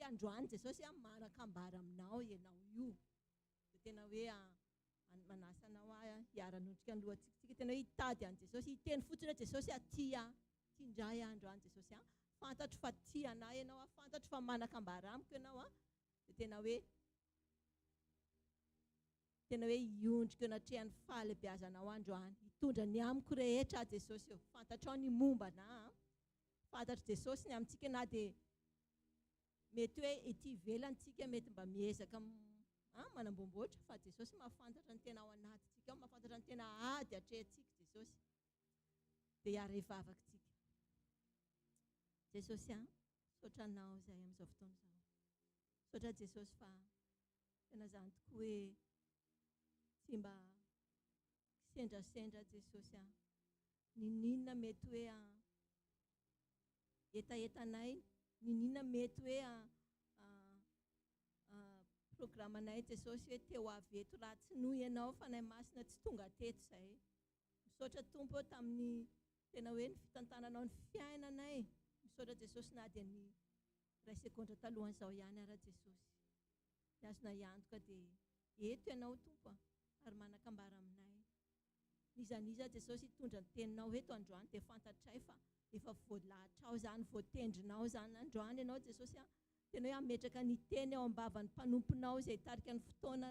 satria androany Jesosy manakambara aminao ianao io dia tena hoe manasa anao hiara-nodrika ny lohantsika tena hoe hitady an Jesosy hiteny fotsiny hoe Jesosy tia indray androany Jesosy fantatro fa tia anahy ianao fantatro fa manakambara amiko ianao dia tena hoe hiondrika anatrehany fahalebiazanao androany hitondra ny amiko rehetra Jesosy fantatrao ny mombana fantatro Jesosy ny amintsika na dia mety hoe ety ivelantsika mety mba miezaka manambomboatra fa Jesosy mahafantatra ny tena ao anatintsika mahafantatra ny tena ady atrehantsika Jesosy dia hiara hivavakantsika Jesosy saotra anao izay amin'izao fotoana izao saotra Jesosy fa tena izany tokoa hoe tsy mba kisendrasendra Jesosy ninona mety hoe etaetanay ninona mety hoe programanay Jesosy hoe teo avy eto raha tsy noho ianao fa nay masina tsy tonga teto izay misaotra Tompo tamin'ny tena hoe ny fitantananao ny fiainanay misaotra Jesosy na dia ny ray sekondra talohan'izao ihany ara Jesosy dia azona iantoka dia eto ianao Tompo ary manakambara aminay nizaniza Jesosy hitondra ny teninao eto androany dia fantatray fa efa voalatrao izany voatendrinao izany androany ianao Jesosy tena hoe ametraka ny teny ao am-bavan'ny mpanomponao izay tarika ny fotoana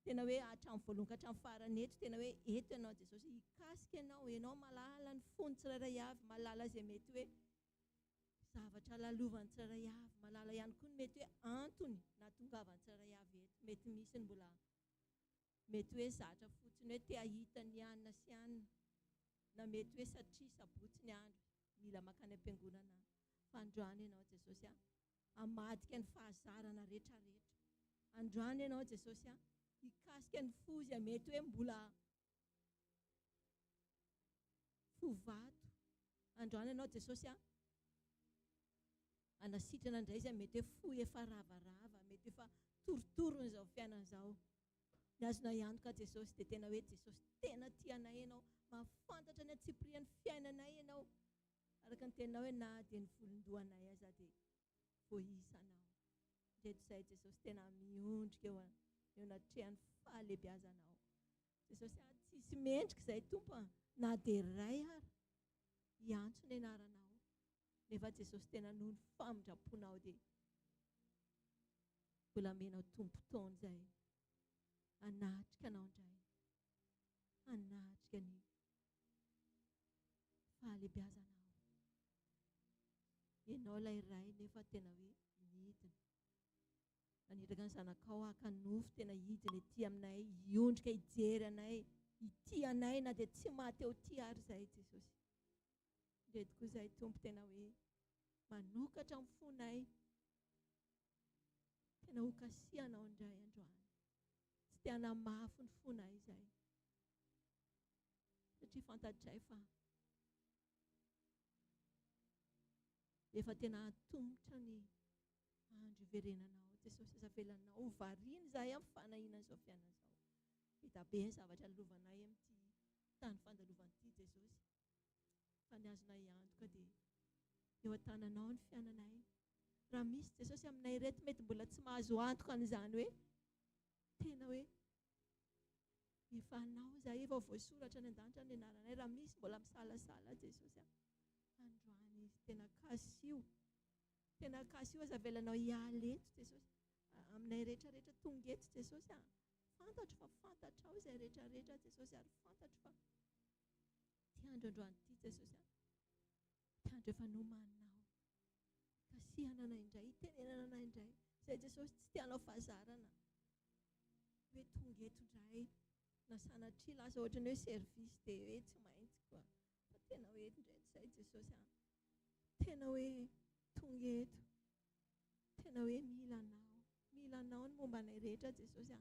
tena hoe hatramin'ny voalohany ka hatramin'ny farany eto tena hoe eto ianao Jesosy hikasika ianao malala ny fony tsirairay avy malala izay mety hoe zavatra lalovany tsirairay avy malala ihany koa ny mety hoe antony nahatongavany tsirairay avy eto mety misy ny mbola mety hoe zatra fotsiny hoe te ahita ny anona sy anona na mety hoe satria sabotsy ny andro mila makany am-piangonana fa androany ianao Jesosy hamadika ny fahazarana rehetrarehetra androany ianao Jesosy hikasika ny fozy mety hoe mbola fovato androany ianao Jesosy anasitrana indray izay mety hoe fo efa ravarava mety efa torotoro izao fiainana izao ny azona iantoka Jesosy dia tena hoe Jesosy tena tianay ianao mahafantatra ny atsipirian'ny fiainanay ianao araka ny teninao hoe na dia ny volondohanay aza dia voisanao ndreto izay Jesosy tena miondrika eo anatrehan'ny fahalebiazanao Jesosy tsisy mendrika izay Tompo na dia ray ary hiantso ny anaranao nefa Jesosy tena noho ny famindraponao dia mbola menao tompo-taona izay anatrika anao indray anatrika ny fahalebiazanao ianao ilay ray nefa tena hoe midina naniraka ny zanakao hakanofo tena hidina ety aminay hiondrika hijery anay ity anay na dia tsy mahateo ty ary izay Jesosy ndreto koa izay Tompo tena hoe manokatra amin'ny fonay tena ho kasihanao indray androany tsy te hanamafy ny fonay izay satria fantatray fa efa tena hatombotra ny andro iverenanao Jesosy azavelanao ho variana izahay amin'ny fanahinana izao fiainana izao hita be ny zavatra lovanay amin'ity tany fandalovan'ity Jesosy fa ny azona iantoka dia eo an-tananao ny fiainanay raha misy Jesosy aminay reto mety mbola tsy mahazo antoka an'izany hoe tena hoe efa anao izahay efa voasoratra ny an-danitra ny anaranay raha misy mbola misalasala Jesosy androany izy tena kasio azavelanao hiala eto Jesosy aminay rehetrarehetra tonga eto Jesosy fantatro fa fantatrao izay rehetrarehetra Jesosy ary fantatro fa ty andro androany ity Jesosy ty andro efa nomanao kasihana anay indray hitenenana anay indray izay Jesosy tsy tianao fahazarana hoe tonga eto indray na sanatria lasa ohatra ny hoe servisy dia hoe tsy maintsy koa fa tena hoe indray izay Jesosy tena hoe tonga eto tena hoe milanao ny momba anay rehetra Jesosy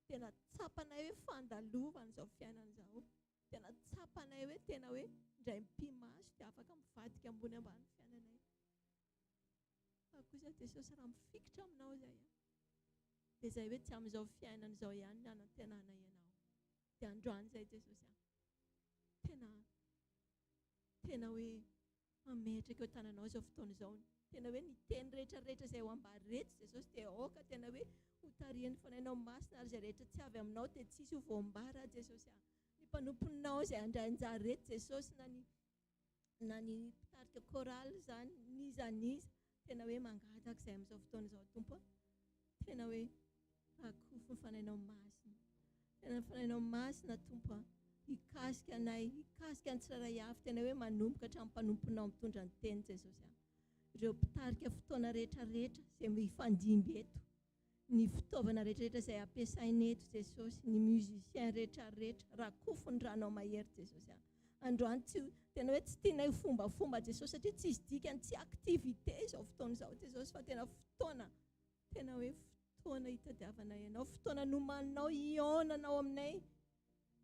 tena tsapanay hoe fandalovana izao fiainana izao tena tsapanay hoe tena hoe indray mpimaso dia afaka mivadika ambony ambany fiainanay fa kosa Jesosy raha mifikitra aminao izay dia izay hoe tsy amin'izao fiainana izao ihany ny anantenana ianao dia androany izay Jesosy tena hoe mametraka eo tananao izao fotoana izao tena hoe ny teny rehetrarehetra izay ho ambareto Jesosy dia aoka tena hoe ho tarihany fanainao masina ary izay rehetra tsy avy aminao dia tsisy ho voambara Jesosy ny mpanomponao izay andrainjareto Jesosy na ny mpitarika koraly zany nizaniza tena hoe mangataka izay amin'izao fotoana izao Tompo tena hoe akofo ny fanainao masina tena ny fanainao masina Tompo hikasika anay hikasika ny tsiraray avy tena hoe manomboka hatramin'ny mpanomponao mitondra ny teny Jesosy ireo mpitarika fotoana rehetrarehetra izay mifandimby eto ny fitaovana rehetrarehetra izay ampiasaina eto Jesosy ny musicien rehetrarehetra raha kofo ny ranao mahery Jesosy androany tsy tena hoe tsy tianay fombafomba Jesosy satria tsy izy dikany tsy aktivité izao fotoana izao Jesosy fa tena fotoana tena hoe fotoana hitadiavanay ianao fotoana nomaninao ionanao aminay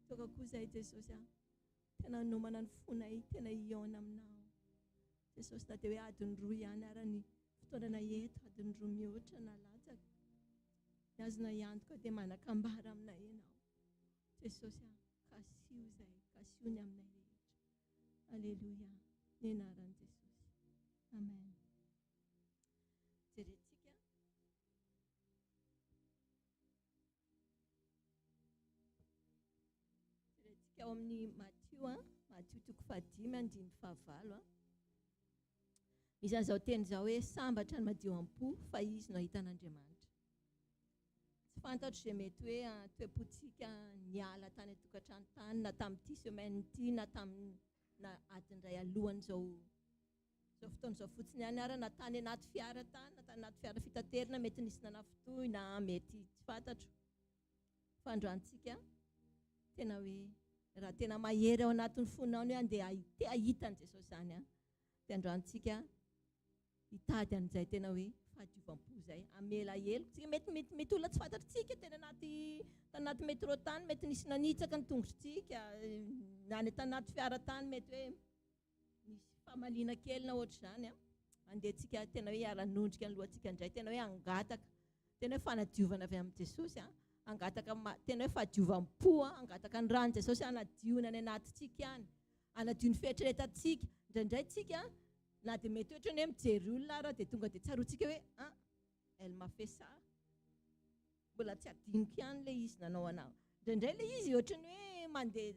toka koa izay Jesosy tena nomana ny fonay tena iona aminao Jesosy na dia hoe adiny roa ihany ary ny fotoanana eto adiny roa mihoatra na latsaka ny azona iantoka dia manakambara aminay ianao Jesosy kasio izay kasio ny aminay rehetra alleluia ny anaran'i Jesosy amen jerentsika ao amin'ny Matthieu toko 5:5-9 misy an'izao teny izao hoe sambatra ny madio am-po fa izy no ahitan'Andriamanitra tsy fantatro izay mety hoe toe-pontsika niala tany atokantrano tany na tamin'ity semaine ity na na adiny ray alohan'izao fotoana izao fotsiny ihany ary na tany anaty fiara tany na tany anaty fiara fitaterana mety nisy nanafitohy na mety tsy fantatro fa androantsika tena hoe raha tena mahery ao anatin'ny fonao ny andeha ahitany Jesosy zany dia androantsika hitady an'izay tena hoe fahadiovam-po izay amela heloko tsika mety olona tsy fantatritsika tena tanaty métro tany mety nisy nanitsaka ny tongotritsika na ny tanaty fiara tany mety hoe nisy fahamaliana kely na ohatr'izany andehantsika tena hoe hiara-nondrika ny lohantsika indray tena hoe angataka tena hoe fanadiovana avy amin'i Jesosy angataka tena hoe fahadiovam-po angataka ny rano Jesosy anadiona any anatintsika ihany anadio ny fieritreretantsika indraindray tsika na dia mety ohatra ny hoe mijery olona ara dia tonga dia tsaroantsika hoe elle m'a fait ça mbola tsy adiniko ihany ilay izy nanao anao indraindray ilay izy ohatra ny hoe mandeha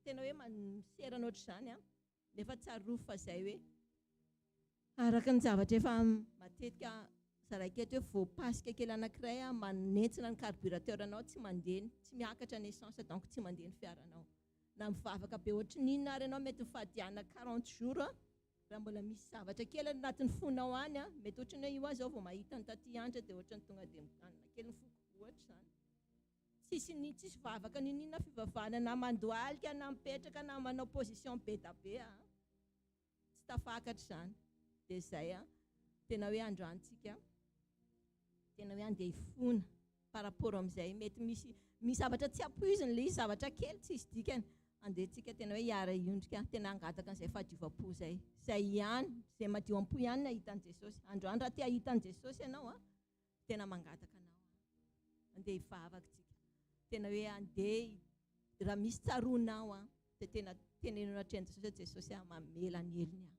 tena hoe miserana ohatr'izany nefa tsaroa fa izay hoe araka ny zavatra efa matetika zaraiketo hoe voapasika kely anankiray manentsina ny carburateur-anao tsy mandeny tsy miakatra ny essence donc tsy mandeha ny fiaranao na mivavaka be ohatra n'inona ary ianao mety mifadiana 40 jours raha mbola misy zavatra kely anatin'ny fonao any mety ohatra ny hoe io aho vao mahita ny taty andra dia ohatra ny tonga dia mitanina kely ny foko ohatra izany tsisy vavaka ninina fivavahana na mandoalika na mipetraka na manao position be da be tsy tafakatra izany dia izay tena hoe androantsika tena hoe andeha hifona par rapport amin'izay mety misy zavatra tsy ampoiziny ilay izy zavatra kely tsy izy dikany andehantsika tena hoe hiara-iondrika tena angataka an'izay fahadiovam-po izay ihany izay madio am-po ihany ny ahitan'i Jesosy androany raha tia ahitan'i Jesosy ianao tena mangataka anao andeha hivavaka tsika tena hoe andeha raha misy tsaroanao dia tena tenenao atrehan'i Jesosy mamela ny heliny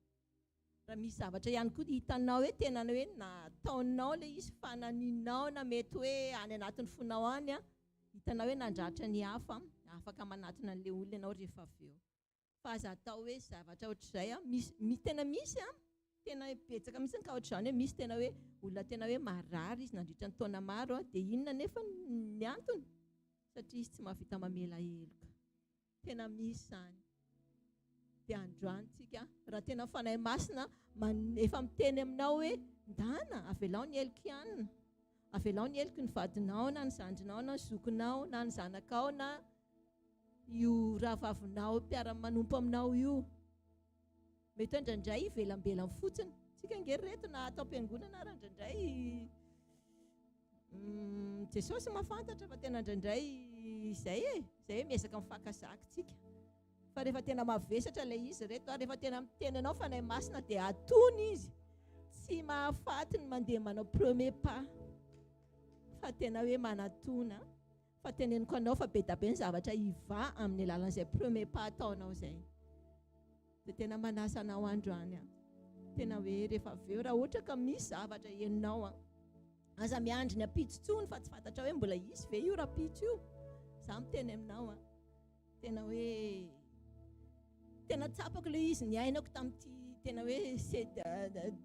raha misy zavatra ihany koa hitanao hoe tena hoe nataonao ilay izy fananinao na mety hoe any anatin'ny fonao any hitanao hoe nandratra ny hafa afaka manatona an'ilay olona ianao rehefa avy eo fa aza atao hoe zavatra ohatr'izay tena misy tena betsaka mihitsy ka ohatr'izany hoe misy tena hoe olona tena hoe marary izy nandritra ny taona maro dia inona nefa ny antony satria izy tsy mahavita mamela heloka tena misy izany dia androantsika raha tena fanahy masina efa miteny aminao hoe ndana avelao ny heloko ihany avelao ny heloko ny vadinao na ny zandrinao na ny zokinao na ny zanakao na io rahavavinao mpiara-manompo aminao io mety hoe indraindray ivelambelany fotsiny tsika ngery reto na atao am-piangonana raha indraindray Jesosy mahafantatra fa tena indraindray izay hoe miezaka mifakazaka tsika fa rehefa tena mavesatra ilay izy reto rehefa tena miteny anao fanahy masina dia atony izy tsy mahafaty ny mandeha manao premier pas fa tena hoe manatona fa teneniko anao fa be da be ny zavatra hiva amin'ny alalan'izay premier pas ataonao izay dia tena manasa anao androany tena hoe rehefa avy eo raha ohatra ka misy zavatra henonao aza miandry ny apitsotsony fa tsy fantatra hoe mbola isy ve io rapitso io za miteny aminao tena hoe tena tsapako ilay izy niainako tamin'ity tena hoe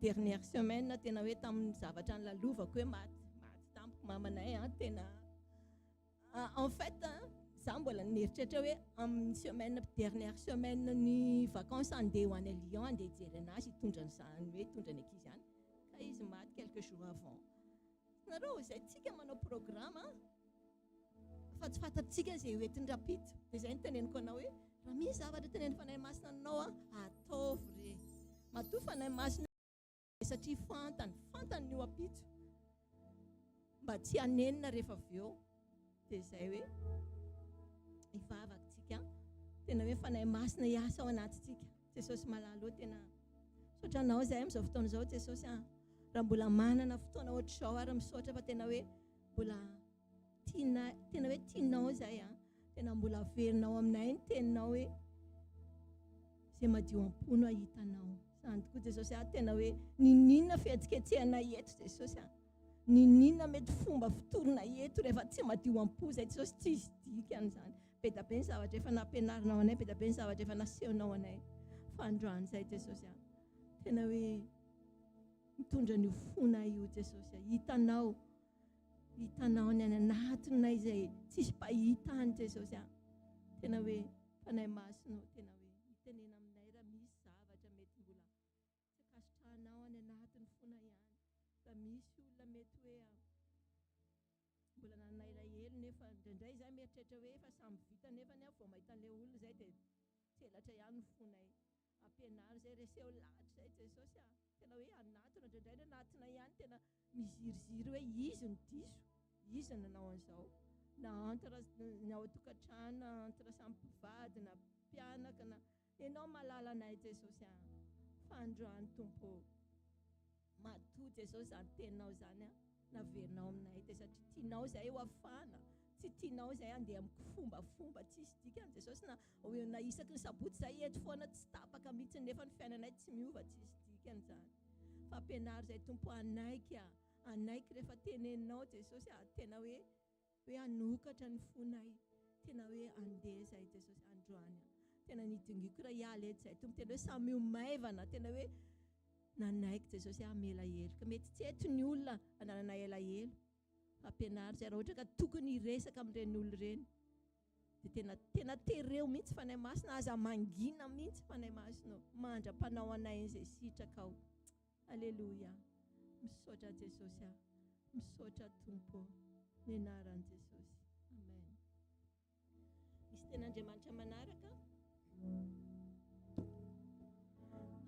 dernière semaine tena hoe tamin'ny zavatra nylalovako hoe maty tampoko mamanay tena en fait za mbola neritreritra hoe amin'ny dernière semaine ny vacances andeha ho any Lyon andeha hijery anazy hitondra nyzany hoe hitondra ny ankizy any ka izy maty quelques jours avant nareo zay tsika manao programme fa tsy fantatsika zay hoentin'ny rapito dia zay niteneniko anao hoe raha misy zavatra teneny fanahy masina anao ataovy re matoa fanahy masina satria fantany io apito mba tsy hanenina rehefa avy eo dia zay hoe ivavatsika tena hoe fanahy masina hiasa ao anatytsika Jesosy malalo tena sotra anao zay amin'izao fotoana izao Jesosy raha mbola manana fotoana ohatr'izao ary misaotra fa tena hoe mbola tena hoe tianao zay tena mbola averinao aminay ny teninao hoe zay madio am-po hitanao zany tokoa Jesosy tena hoe ninona fihetsiketsehana eto Jesosy ninona mety fomba fitorona eto rehefa tsy madio am-po zay Jesosy tsy izy dikany zany be da be ny zavatra efa nampianarinao anay be da be ny zavatra efa nasehonao anay fa androany zay Jesosy tena hoe mitondra ny fona io Jesosy hitanao ny anatinay zay tsisy pahita any Jesosy tena hoe fanahy masina tena hoe hitenena aminay raha misy zavatra mety mbola tsy akasitrahanao any anatin'ny fona ihany raha misy olona mety hoe mbola nanay elaela nefa indraindray zay mieritreritra hoe efa samy vita nefa ny vao mahita an'ilay olona zay dia tselatra ihany ny fonay ampianary zay reseho lahatra zay Jesosy tena hoe anatona indraindray ny anatina ihany tena miziriziry hoe izy ny diso izy nanao an'izao na entre ny ao tokantrano entre samy mpivady na mpianaka na ianao malala anay Jesosy fa androany tompo matoa Jesosy zany teninao zany naverinao aminay dia satria tianao zay ho afana tsy tianao zay andeha amin'ny fomba tsisy dikany Jesosy na isaky ny sabotsy zay eto foana tsy tapaka mihitsy nefa ny fiainanay tsy miova tsisy dikany zany fa ampianary zay tompo anaiky rehefa teneninao Jesosy tena hoe anokatra ny fonay tena hoe andeha zay Jesosy androany tena nidingiko raha hiala eto zay tompo tena hoe samy maivana tena hoe nanaiky Jesosy mela heloka mety tsy eto ny olona ananana elaelo fa ampianary zay raha ohatra ka tokony hiresaka amin'ireny olona ireny dia tena tereo mihitsy fanahy masina aza mangina mihitsy fanahy masina mandra-panao anay izay sitrakao alleluia misaotra Jesosy misaotra tompo ny anaran'i Jesosy amen misy ten'Andriamanitra manaraka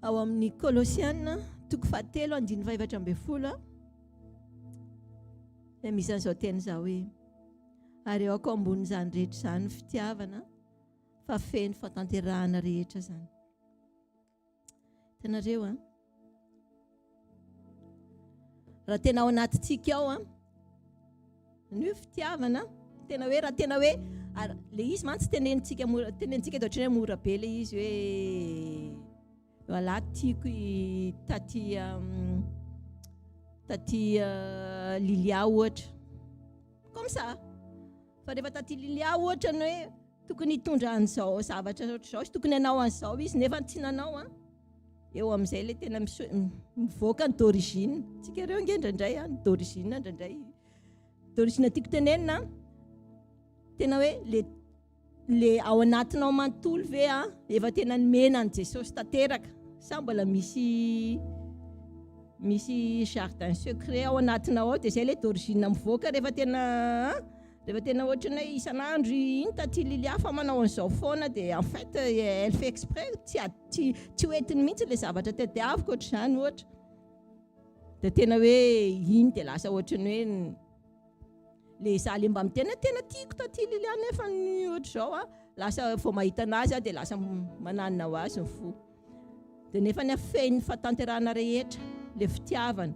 ao amin'ny Kolosiana 3:7-8 dia misy an'izao teny izao hoe ary eo ako ambonin'izany rehetra izany fitiavana fa feno fatanterahana rehetra zany hitanareo raha tena ao anatintsika ao ny fitiavana tena hoe raha tena hoe le izy mantsy tenenitsika dia ohatrany hoe mora be le izy hoe voilà tiako taty Lilia ohatra comme ça fa rehefa taty Lilia ohatra ny hoe tokony hitondra an'izao zavatra ohatr'izao sy tokony hanao an'izao izy nefa tsy nanao eo amin'izay ilay tena mivoaka ny d'origine tsika ireo ngendraindray ny d'origine indraindray d'origine tiako tenenina tena hoe le ao anatinao manontolo ve efa tena nomena an' Jesosy tanteraka sa mbola misy jardin secret ao anatinao ao dia zay ilay d'origine mivoaka rehefa tena ohatra ny hoe isan'andro iny taty Lilia fa manao an'izao foana dia en fait elle fait exprès tsy hoentiny mihitsy ilay zavatra tadiaviko ohatr'izany ohatra dia tena hoe iny dia lasa ohatrany hoe le zaly mba mitena tena tiako taty Lilia nefa ny ohatr'izao lasa vao mahita anazy dia lasa mananina ho azy ny fo dia nefa ny afehin'ny fatanterahana rehetra le fitiavana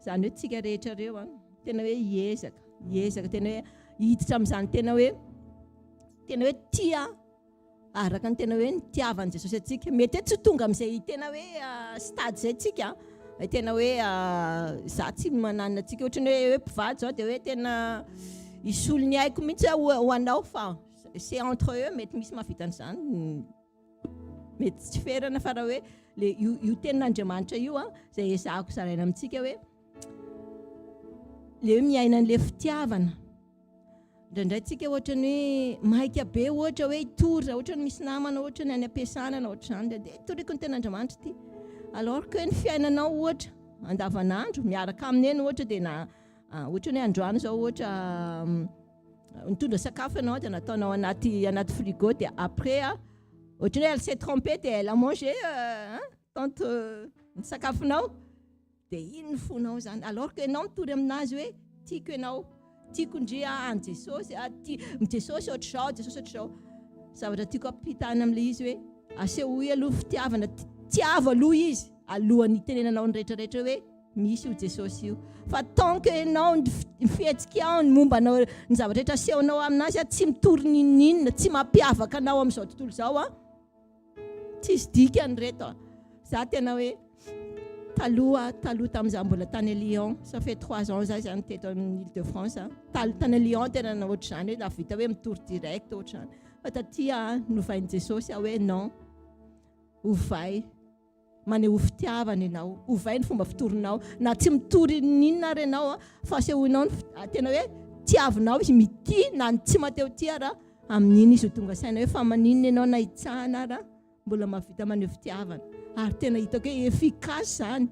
zany hoe tsika rehetra reo tena hoe hiezaka tena hoe hiditra amin'izany tena hoe tia araka ny tena hoe nitiavany Jesosy atsika. Mety tsy tonga amin'izay tena hoe stade zay tsika tena hoe za tsy manana atsika ohatrany hoe mpivady zao dia hoe tena isolo ny haiko mihitsy ho anao fa c'est entre eux mety misy mahavita an'izany mety tsy ferana fa raha hoe io tenin'Andriamanitra io izay ezahako zaraina amintsika hoe le hoe miaina an'ilay fitiavana. Indraindray tsika ohatrany hoe maika be ohatra hoe hitory ohatrany misy namana ohatrany any ampiasana na ohatr'izany dia hitoriako ny tenin'Andriamanitra ity. Alors que ny fiainanao ohatra andavanandro miaraka aminy eny ohatra dia na ohatrany hoe androany zao ohatra nitondra sakafo ianao dia nataonao anaty frigo dia après ohatrany hoe elle s'est trompée dia elle a mangé tant ny sakafonao dia iny ny fonao zany. Alors que ianao mitory aminazy hoe tiako ianao tiako indria any Jesosy Jesosy ohatr'izao Jesosy ohatr'izao. Zavatra tiako ampitana amin'ilay izy hoe asehoy aloha fitiavana tiavo aloha izy alohan'ny tenenanao ny rehetrarehetra hoe misy io Jesosy io. Fa tant que ianao mifihetsika ao ny mombanao ny zavatra rehetra asehonao aminazy tsy mitory ninninona tsy mampiavaka anao amin'izao tontolo izao tsisy dikany reto. Za tena hoe taloha tamin'izaho mbola tany Lyon, ça fait 3 ans za zany teto amin'ny Île-de-France tany Lyon tena ohatr'izany hoe navita hoe mitory direct ohatr'izany. Fa taty novain'i Jesosy hoe non ovay maneho fitiavana ianao ovay ny fomba fitorinao na tsy mitory ninona ary ianao fa asehoinao tena hoe tiavinao izy mity na tsy mateo ty raha amin'iny izy ho tonga saina hoe fa maninona ianao na hitsahana raha mbola mahavita maneho fitiavana. Ary tena hitako hoe efficace zany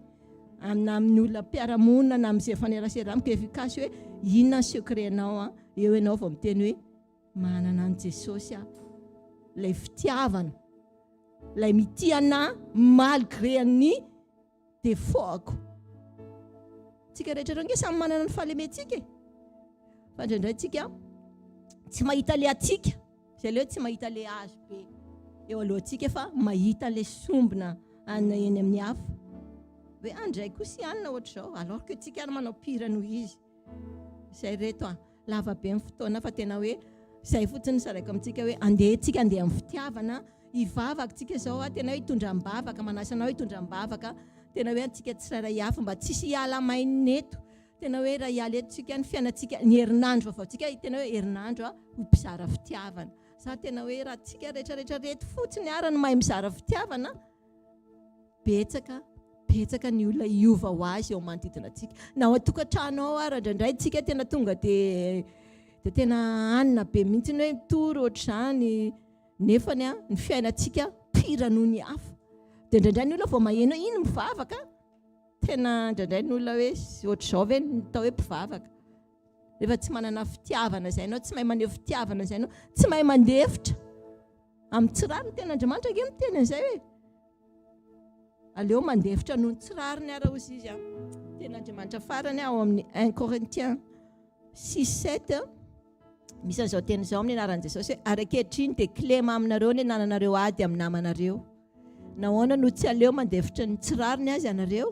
amin'ny olona mpiaramonina na amin'izay fanerasera amiko efficace hoe inona ny secret-nao eo ianao vao miteny hoe manana an Jesosy ilay fitiavana ilay mitiana malgré ny défaut-ako. Tsika rehetra nge samy manana ny fahalementsika fa indraindray tsika tsy mahita le atsika izay le hoe tsy mahita le azo be eo alohantsika fa mahita le sombina anina eny amin'ny hafa hoe andray kosa ianona ohatr'izao. Alors que tsika ary manao pire noho izy izay reto lava be ny fotoana fa tena hoe izay fotsiny saraiko amintsika hoe tsika andeha amin'ny fitiavana hivavaka tsika izao tena hoe hitondra mbavaka manasanao hitondra mbavaka tena hoe antsika tsirairay hafa mba tsisy hiala mainina eto tena hoe raha hiala eto tsika ny fiainantsika ny herinandro vao tsika tena hoe herinandro ho mpizara fitiavana. Za tena hoe raha tsika rehetrarehetra reto fotsiny ary ny mahay mizara fitiavana betsaka ny olona hiova ho azy eo manodidina antsika na ao an-tokantrano ao ary indraindray tsika tena tonga dia tena anina be mihitsy ny hoe mitory ohatr'izany nefany ny fiainantsika pire noho ny hafa. Dia indraindray ny olona vao maheno iny mivavaka tena indraindray ny olona hoe ohatr'izao ve natao hoe mpivavaka rehefa tsy manana fitiavana izay ianao tsy mahay maneho fitiavana izay ianao tsy mahay mandefitra amin'ny tsirariny ten'Andriamanitra nge miteny an'izay hoe aleo mandefitra noho ny tsirariny ara ozy izy ten'Andriamanitra farany ao amin'ny 1 Corinthiens 6:7 misy an'izao teny izao amin'ny anaran'i Jesosy hoe ary ankehitriny dia kilema aminareo ny nananareo ady amin'ny namanareo. Nahoana no tsy aleo mandefitra ny tsirariny azy ianareo?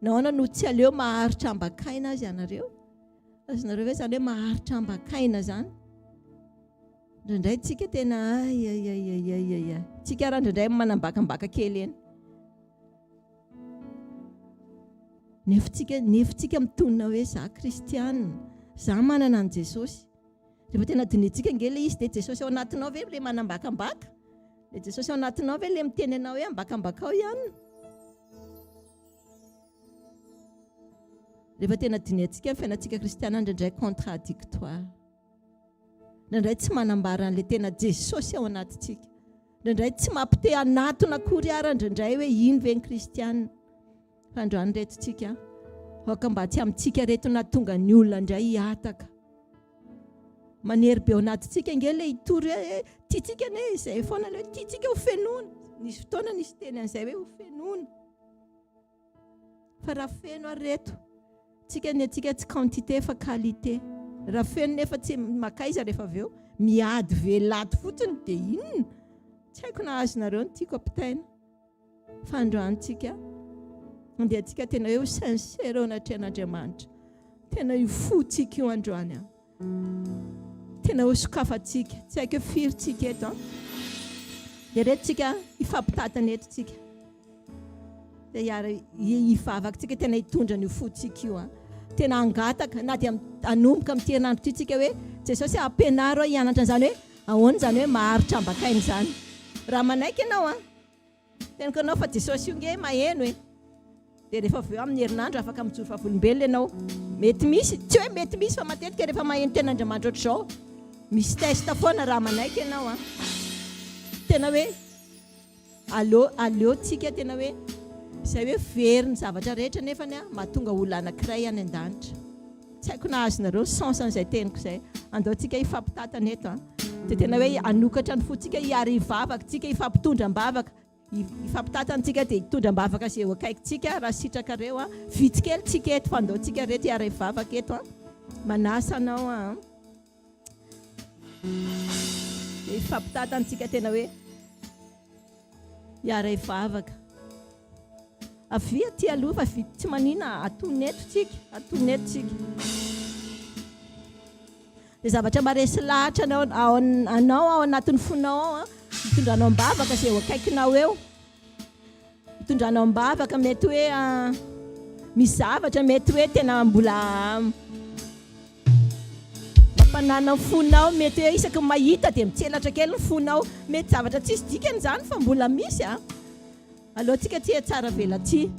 Nahoana no tsy aleo maharitra ambakaina azy ianareo? Azonareo hoe zany hoe maharitra ambakaina zany indraindray tsika tena tsika raha indraindray manambakambaka kely eny nefitsika mitonina hoe za kristianina za manana an Jesosy. Rehefa tena dinitsika nge le izy dia Jesosy ao anatinao ve le manambakambaka le Jesosy ao anatinao ve le miteny anao hoe ambakambakao ihany. Rehefa tena diniantsika ny fiainantsika kristiana indraindray contradictoire indraindray tsy manambara an'le tena Jesosy ao anatintsika indraindray tsy mampite anatona akory ary indraindray hoe ino ve ny kristiana. Fa androany retontsika aoka mba tsy amintsika reto na tonga ny olona indray hiataka manery be ao anatintsika nge le hitory hoe tiatsika ne izay foana le hoe tiatsika ho fenoana. Nisy fotoana nisy teny an'izay hoe ho fenoana fa raha feno ary reto tsika ny atsika tsy quantité fa qualité. Raha feno nefa tsy makaiza rehefa avy eo miady velady fotsiny dia inona tsy haiko na azonareo ny tiako ampitaina fa androantsika andehantsika tena hoe ho sincere ao anatrehan'Andriamanitra tena io fotsika io androany tena ho sokafantsika tsy haiko hoe firy tsika eto dia retontsika ifampitatana eto tsika dia iary hivavaka tsika tena hitondra ny fotsika io tena angataka na dia anomboka amin'ny herinandro ty tsika hoe Jesosy ampianaro hianatra an'izany hoe ahoana zany hoe maharitra ambakainy zany raha manaiky ianao tenako anao fa Jesosy io nge maheno dia rehefa avy eo amin'ny herinandro afaka mijoro vavolombelona ianao mety misy tsy hoe mety misy fa matetika rehefa maheno ten'Andriamanitra ohatr'izao misy testa foana raha manaiky ianao tena hoe aleotsika tena hoe izay hoe very ny zavatra rehetra nefany mahatonga olona anankiray any an-danitra tsy haiko na azonareo sensan'izay teniko izay andaotsika ifampitatana eto dia tena hoe anokatra ny fotsika hiary hivavaka tsika hifampitondra mbavaka ifampitatanatsika dia hitondra mbavaka izay ho akaikintsika raha sitrakareo vitsikely tsika eto fa andaotsika reto hiary hivavaka eto manasa anao dia ifampitatanatsika tena hoe hiary hivavaka avy aty aloha fa tsy manina atoneto tsika dia zavatra maresy lahatra anao ao anatin'ny fonao mitondranao mbavaka izay ho akaikinao eo mitondranao mbavaka mety hoe misy zavatra mety hoe tena mbola mampanana ny fonao mety hoe isaky mahita dia mitselatra kely ny fonao mety zavatra tsisy dikany zany fa mbola misy alohantsika ty tsara vela ty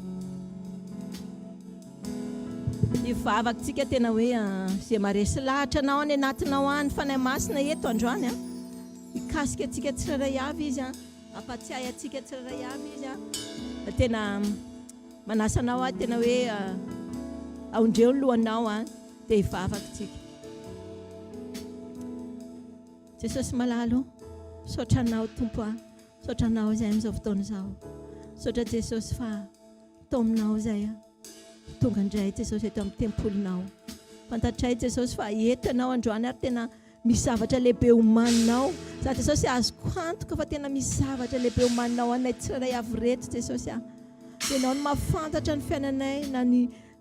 dia vavakantsika tena hoe izay maresy lahatra anao any anatinao any fanahy masina eto androany ikasika atsika tsirairay avy izy ampatsiahy atsika tsirairay avy izy tena manasanao tena hoe aondreo ny lohanao dia hivavakantsika Jesosy malalo saotranao tompo saotranao izay amin'izao fotoana izao saotra Jesosy fa tominao izay tonga indray Jesosy eto amin'ny tempolinao fantatray Jesosy fa entanao androany ary tena misy zavatra lehibe homaninao za Jesosy azoko antoka fa tena misy zavatra lehibe homaninao anay tsirairay avy reto Jesosy ianao no mahafantatra ny fiainanay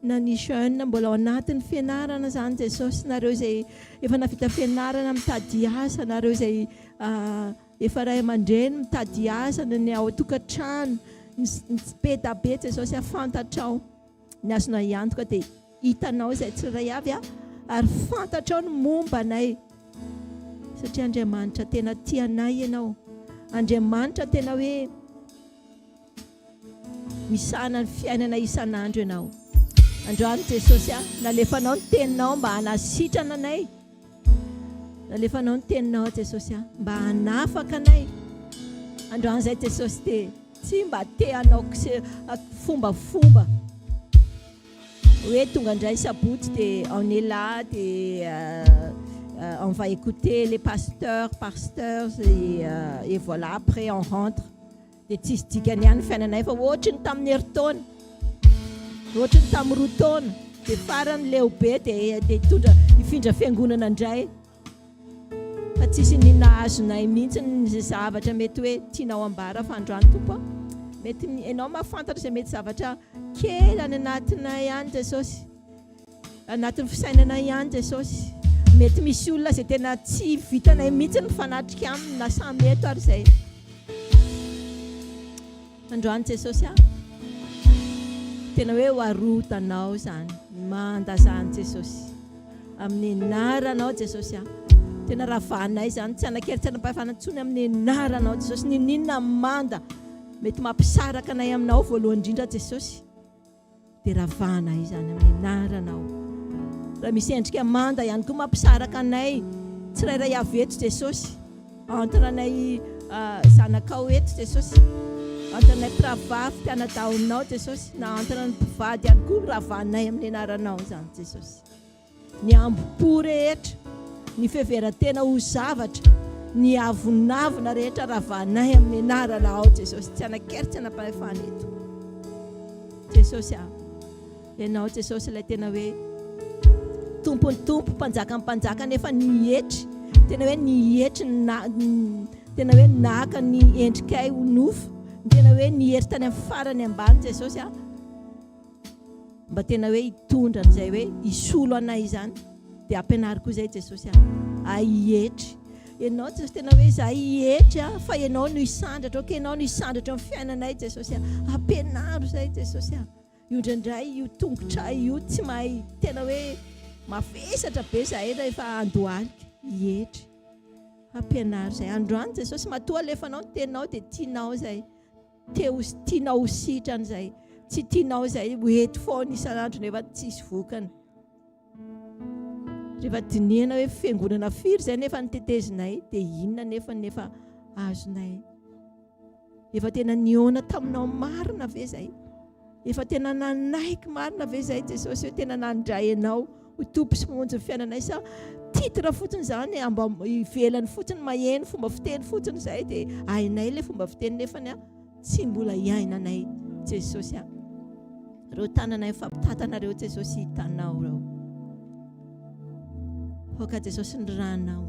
na ny jeune mbola ao anatin'ny fianarana zany Jesosy nareo izay efa navita fianarana mitady asa nareo izay efa ray aman-dreny mitady asa ny ao tokantrano ny be da be Jesosy afantatrao ny azona iantoka dia hitanao izay tsirairay avy ary fantatrao ny momba anay satria Andriamanitra tena tianay ianao Andriamanitra tena hoe misana ny fiainana isan'andro ianao androany Jesosy nalefanao ny teninao mba hanasitrana anay nalefanao ny teninao Jesosy mba hanafaka anay androany izay Jesosy dia tsy mba tehanao fombafomba hoe tonga indray sabotsy dia on est là dia on va écouter les pasteurs et voilà après on rentre dia tsisy dikany ihany fiainanay fa ohatry ny tamin'ny heritaona ohatry ny tamin'ny roa taona dia farany lehibe dia hitondra hifindra fiangonana indray fa tsisy nina azonay mihitsy ny zavatra mety hoe tianao ambara fa androany tompo mety ianao mahafantatra izay mety zavatra kely any anatinay ihany Jesosy anatin'ny fisainanay ihany Jesosy mety misy olona izay tena tsy vitanay mihitsy ny fanatrika aminy na samy eto ary izay androany Jesosy tena hoe hoarotanao zany manda zany Jesosy amin'ny anaranao Jesosy tena ravanay zany tsy anakery tsy anampahafanantsony amin'ny anaranao Jesosy ninona manda mety mampisaraka anay aminao voalohany indrindra Jesosy dia ravanay zany amin'ny anaranao raha misy endrika manda ihany koa mampisaraka anay tsirairay avy eto Jesosy antranay zanakao eto Jesosy antranay mpiravavy tianadahoninao Jesosy na antranay mpivady ihany koa ravanay amin'ny anaranao zany Jesosy ny ambo-po rehetra ny fiheveran-tena ho zavatra ny avonavona rehetra ravanay amin'ny anaranao Jesosy tsy anakery tsy anampahefana eto Jesosy ianao Jesosy ilay tena hoe tompony tompo mpanjaka nefa nihetry tena hoe nihetry tena hoe naka ny endrikay ho nofo tena hoe nihetry tany amin'ny farany ambany Jesosy mba tena hoe hitondra an'izay hoe hisolo anay izany dia ampianary koa izay Jesosy ahihetry ianao Jesosy tena hoe za hihetra fa ianao no isandratra oka ianao no isandratra amin'ny fiainanay Jesosy ampianaro zay Jesosy io indraindray io tongotra io tsy mahay tena hoe mafesatra be zahay rehefa andohalika hihetra ampianaro zay androany Jesosy matoa alefanao ny teninao dia tianao zay tianao ho sitrany zay tsy tianao zay hoety foana isan'andro nefa tsisy vokany rehefa dinihana hoe fiangonana firy zay nefa nitetezinay dia inona nefa azonay efa tena niona taminao marina ve zay efa tena nanaiky marina ve zay Jesosy hoe tena nandray anao ho tompo sy monjy ny fiainanay sa titre fotsiny zany amba ivelany fotsiny maheno fomba fiteny fotsiny zay dia hainay le fomba fiteny nefany tsy mbola iainanay Jesosy reo tananay fampitatanareo Jesosy hitanao reo hoka Jesosy ny ranao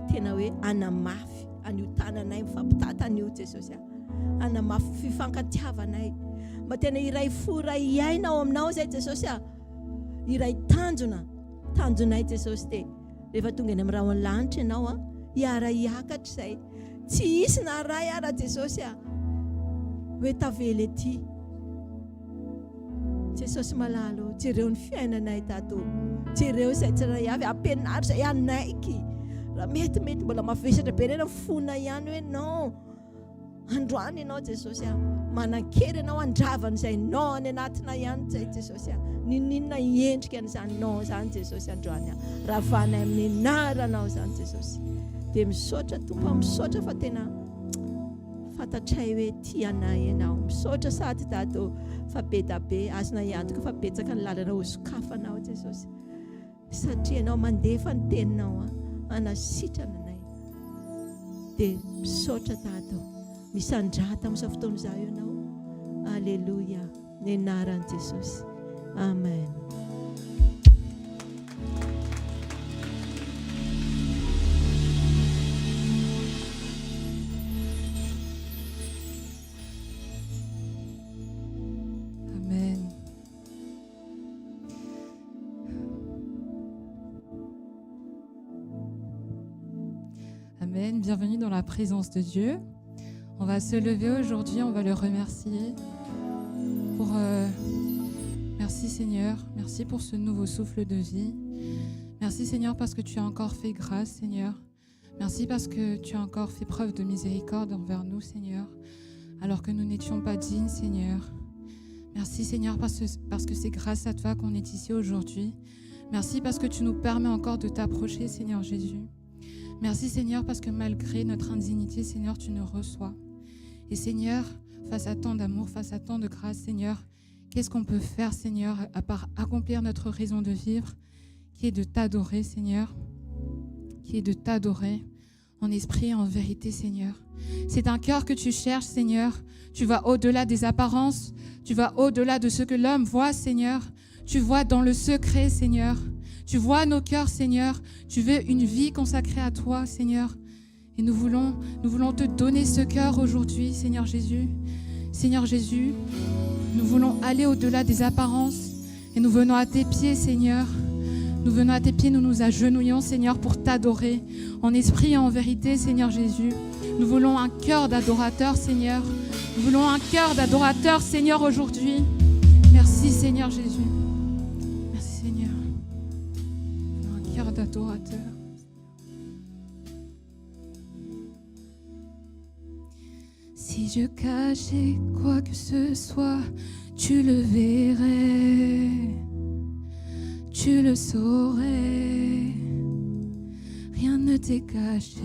tena hoe anamafy an'io tananay mifampitata an'io Jesosy anamafy fifankatiavanay mba tena iray fo iray iaina ao aminao zay Jesosy iray tanjonay Jesosy dia rehefa tonga any amin'ny raha ny lanitra ianao hiara hiakatra zay tsy hisy na ray ara Jesosy hoe tavela ety Jesosy malalo jereo ny fiainanay tato jereo zay tsiray avy ampianaro zay anaiky raha mety mbola mavesatra be rena fona ihany hoe non androany ianao Jesosy manan-kery ianao andravany zay non any anatina ihany zay Jesosy ninona hiendrika an'izany non zany Jesosy androany ravanay amin'ny anaranao zany Jesosy dia misaotra tompo misaotra fa tena fantatray hoe tia anay ianao misaotra sady tato fa be da be azona iantoka fa betsaka ny lalana ho sokafanao Jesosy satria ianao mandefa ny teninao anasitrana anay dia misaotra tato misandrata amin'izao fotoana izao ianao alleluia ny anaran'i Jesosy amen. Amen. Bienvenue dans la présence de Dieu. On va se lever aujourd'hui, on va le remercier pour... Merci Seigneur, merci pour ce nouveau souffle de vie. Merci Seigneur parce que tu as encore fait grâce Seigneur. Merci parce que tu as encore fait preuve de miséricorde envers nous Seigneur, alors que nous n'étions pas dignes Seigneur. Merci Seigneur parce que c'est grâce à toi qu'on est ici aujourd'hui. Merci parce que tu nous permets encore de t'approcher Seigneur Jésus. Merci Seigneur parce que malgré notre indignité, Seigneur, tu nous reçois. Et Seigneur, face à tant d'amour, face à tant de grâce, Seigneur, qu'est-ce qu'on peut faire, Seigneur, à part accomplir notre raison de vivre, qui est de t'adorer, Seigneur, qui est de t'adorer en esprit et en vérité, Seigneur. C'est un cœur que tu cherches, Seigneur. Tu vas au-delà des apparences, tu vas au-delà de ce que l'homme voit, Seigneur. Tu vois dans le secret, Seigneur. Tu vois nos cœurs, Seigneur. Tu veux une vie consacrée à toi, Seigneur. Et nous voulons te donner ce cœur aujourd'hui, Seigneur Jésus. Seigneur Jésus, nous voulons aller au-delà des apparences. Et nous venons à tes pieds, Seigneur. Nous venons à tes pieds, nous nous agenouillons, Seigneur, pour t'adorer. En esprit et en vérité, Seigneur Jésus. Nous voulons un cœur d'adorateur, Seigneur. Nous voulons un cœur d'adorateur, Seigneur, aujourd'hui. Merci, Seigneur Jésus. Cœur d'adorateur. Si je cachais quoi que ce soit, tu le verrais, tu le saurais, rien ne t'est caché.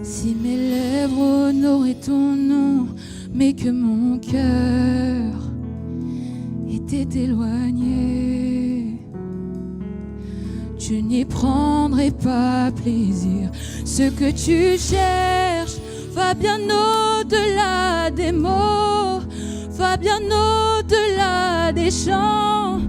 Si mes lèvres honoraient ton nom, mais que mon cœur était éloigné, tu n'y prendrais pas plaisir. Ce que tu cherches va bien au-delà des mots, va bien au-delà des chants.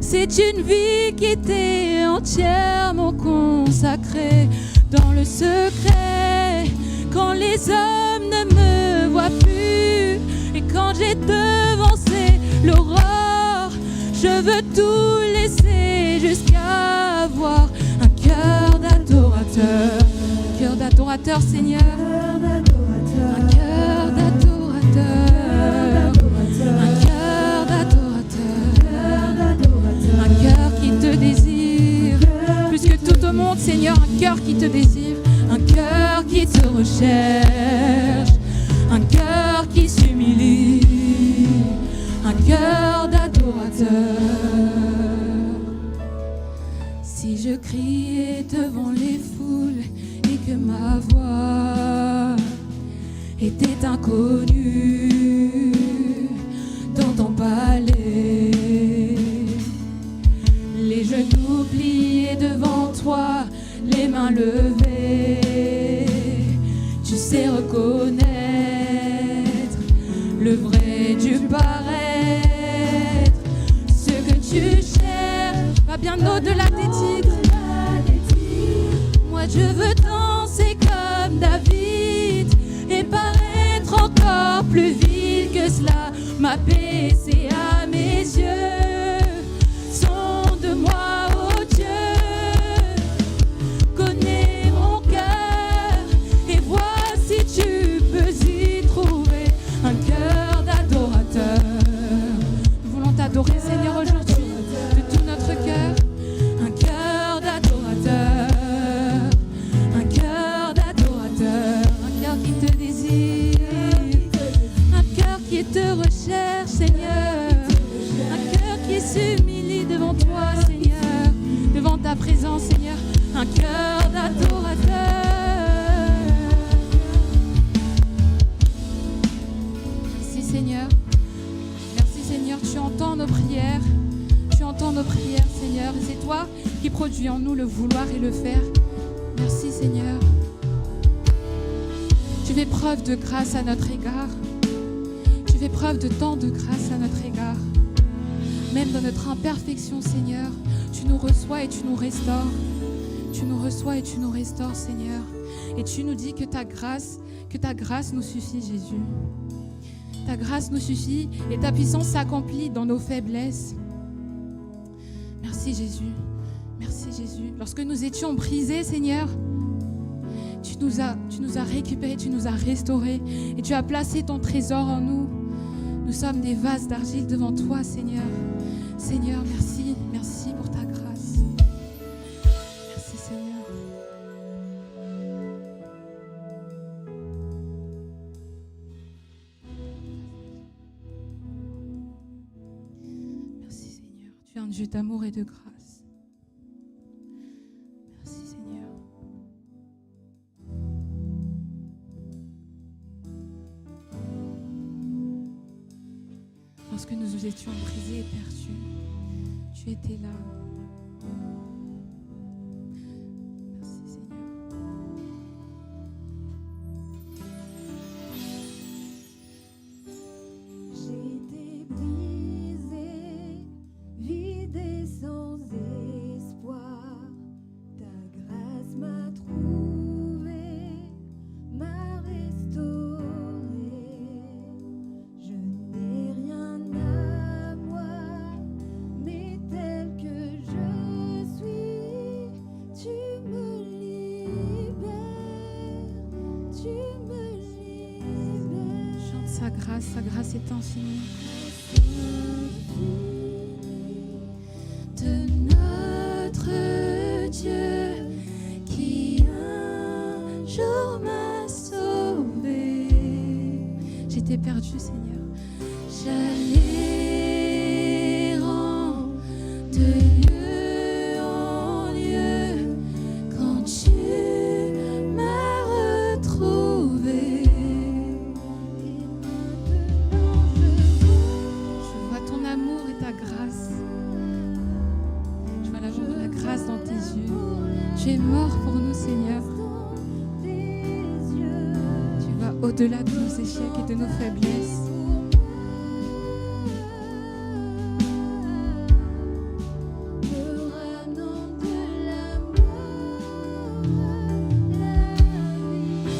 C'est une vie qui t'est entièrement consacrée dans le secret, quand les hommes ne me voient plus et quand j'ai devancé l'aurore. Je veux tout laisser jusqu'à avoir un cœur d'adorateur. Un cœur d'adorateur, Seigneur. Un cœur d'adorateur. Un cœur d'adorateur. Un cœur qui te désire. Plus que tout au monde, Seigneur, un cœur qui te désire. Un cœur qui te recherche. Un cœur qui s'humilie. Un cœur d'adorateur. Si je criais devant les foules et que ma voix était inconnue dans ton palais, les genoux pliés devant toi, les mains levées, tu sais reconnaître le vrai du paraître, ce que tu cherches va bien au-delà des titres. Moi je veux danser comme David et paraître encore plus vil que cela. Ma paix c'est à mes yeux. Sonde-moi, oh Dieu, connais mon cœur et vois si tu peux y trouver un cœur d'adorateur. Nous voulons t'adorer, Seigneur, aujourd'hui de tout notre cœur. Un cœur d'adorateur, un cœur d'adorateur, un cœur qui te désire, un cœur qui te recherche, Seigneur, un cœur qui s'humilie devant toi, Seigneur, devant ta présence, Seigneur, un cœur d'adorateur. Merci, Seigneur. Merci, Seigneur, tu entends nos prières. Tu entends nos prières, Seigneur, et c'est toi qui produis en nous le vouloir et le faire. Merci, Seigneur. Tu fais preuve de grâce à notre égard. Tu fais preuve de tant de grâce à notre égard. Même dans notre imperfection, Seigneur, tu nous reçois et tu nous restaures. Tu nous reçois et tu nous restaures, Seigneur. Et tu nous dis que ta grâce nous suffit, Jésus. Ta grâce nous suffit et ta puissance s'accomplit dans nos faiblesses. Merci Jésus, merci Jésus. Lorsque nous étions brisés, Seigneur, tu nous as récupérés, tu nous as restaurés et tu as placé ton trésor en nous. Nous sommes des vases d'argile devant toi, Seigneur. Seigneur, merci, merci pour ta grâce. Merci Seigneur. Merci Seigneur, tu es un Dieu d'amour et de grâce. Merci Seigneur. Lorsque nous étions brisés et perdus, tu étais là. Merci Seigneur. J'étais brisée, vide et sans espoir. Ta grâce m'a trouvée, m'a restaurée. Je n'ai rien à moi, mais tel que je suis, tu me libères, tu me libères. Chante sa grâce est infinie. De notre Dieu qui un jour m'a sauvé. J'étais perdue, Seigneur. J'allais de lieu en lieu quand tu m'as retrouvé. Et maintenant Je vois ton amour et ta grâce. Je vois la grâce dans tes yeux. Tu es mort pour nous, Seigneur. tes yeux. Tu vas au-delà de nos échecs et de nos faiblesses. Me ramenant de la mort à la vie.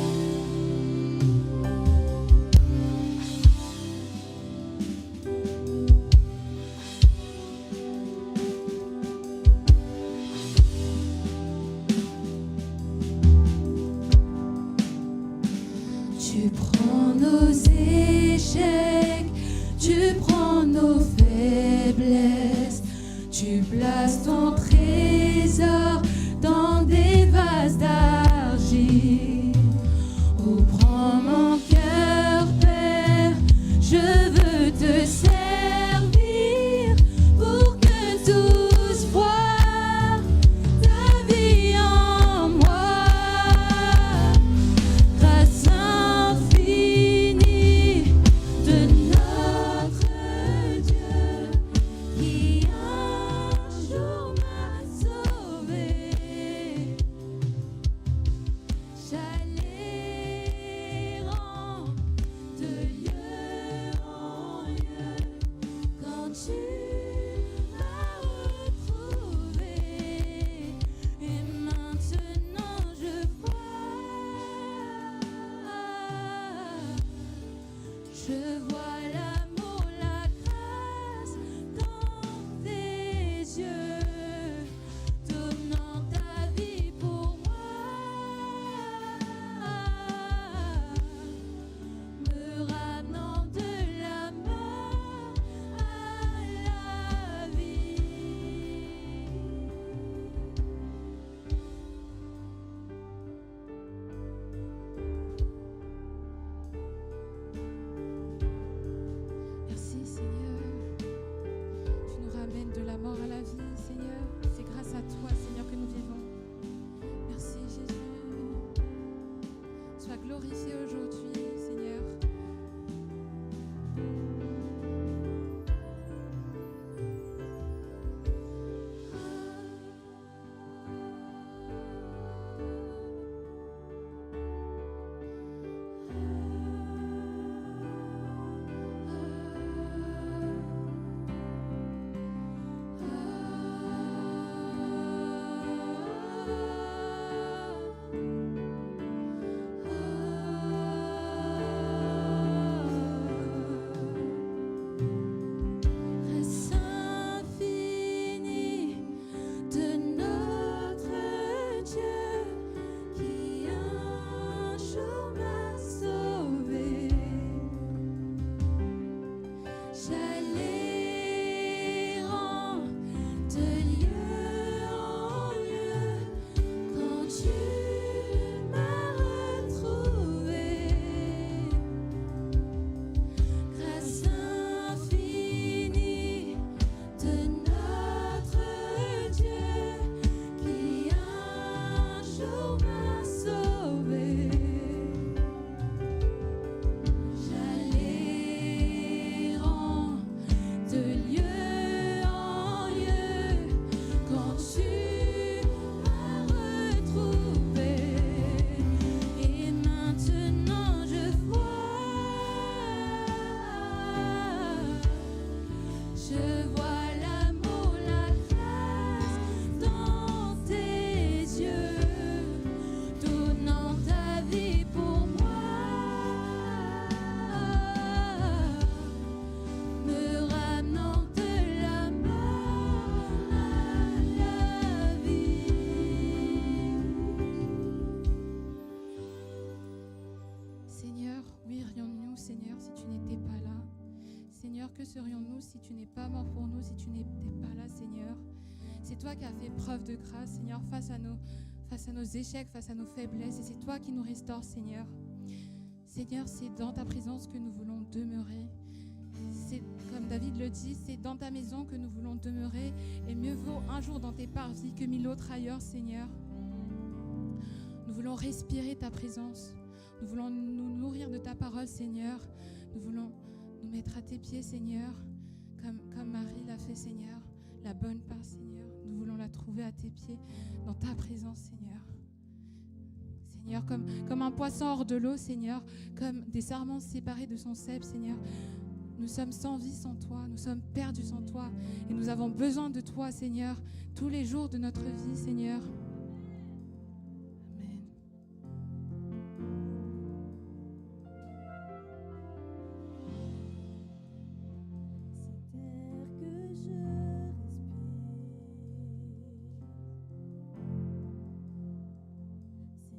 tu n'es pas mort pour nous, si tu n'étais pas là, Seigneur. C'est toi qui as fait preuve de grâce, Seigneur, face à nos échecs, face à nos faiblesses. Et c'est toi qui nous restaures, Seigneur. Seigneur, c'est dans ta présence que nous voulons demeurer. C'est comme David le dit, c'est dans ta maison que nous voulons demeurer. Et mieux vaut un jour dans tes parvis que 1000 autres ailleurs, Seigneur. Nous voulons respirer ta présence. Nous voulons nous nourrir de ta parole, Seigneur. Nous voulons nous mettre à tes pieds, Seigneur, comme Marie l'a fait, Seigneur. La bonne part, Seigneur. Nous voulons la trouver à tes pieds, dans ta présence, Seigneur. Seigneur, comme un poisson hors de l'eau, Seigneur, comme des sarments séparés de son cep, Seigneur. Nous sommes sans vie sans toi, nous sommes perdus sans toi. Et nous avons besoin de toi, Seigneur, tous les jours de notre vie, Seigneur. Amen.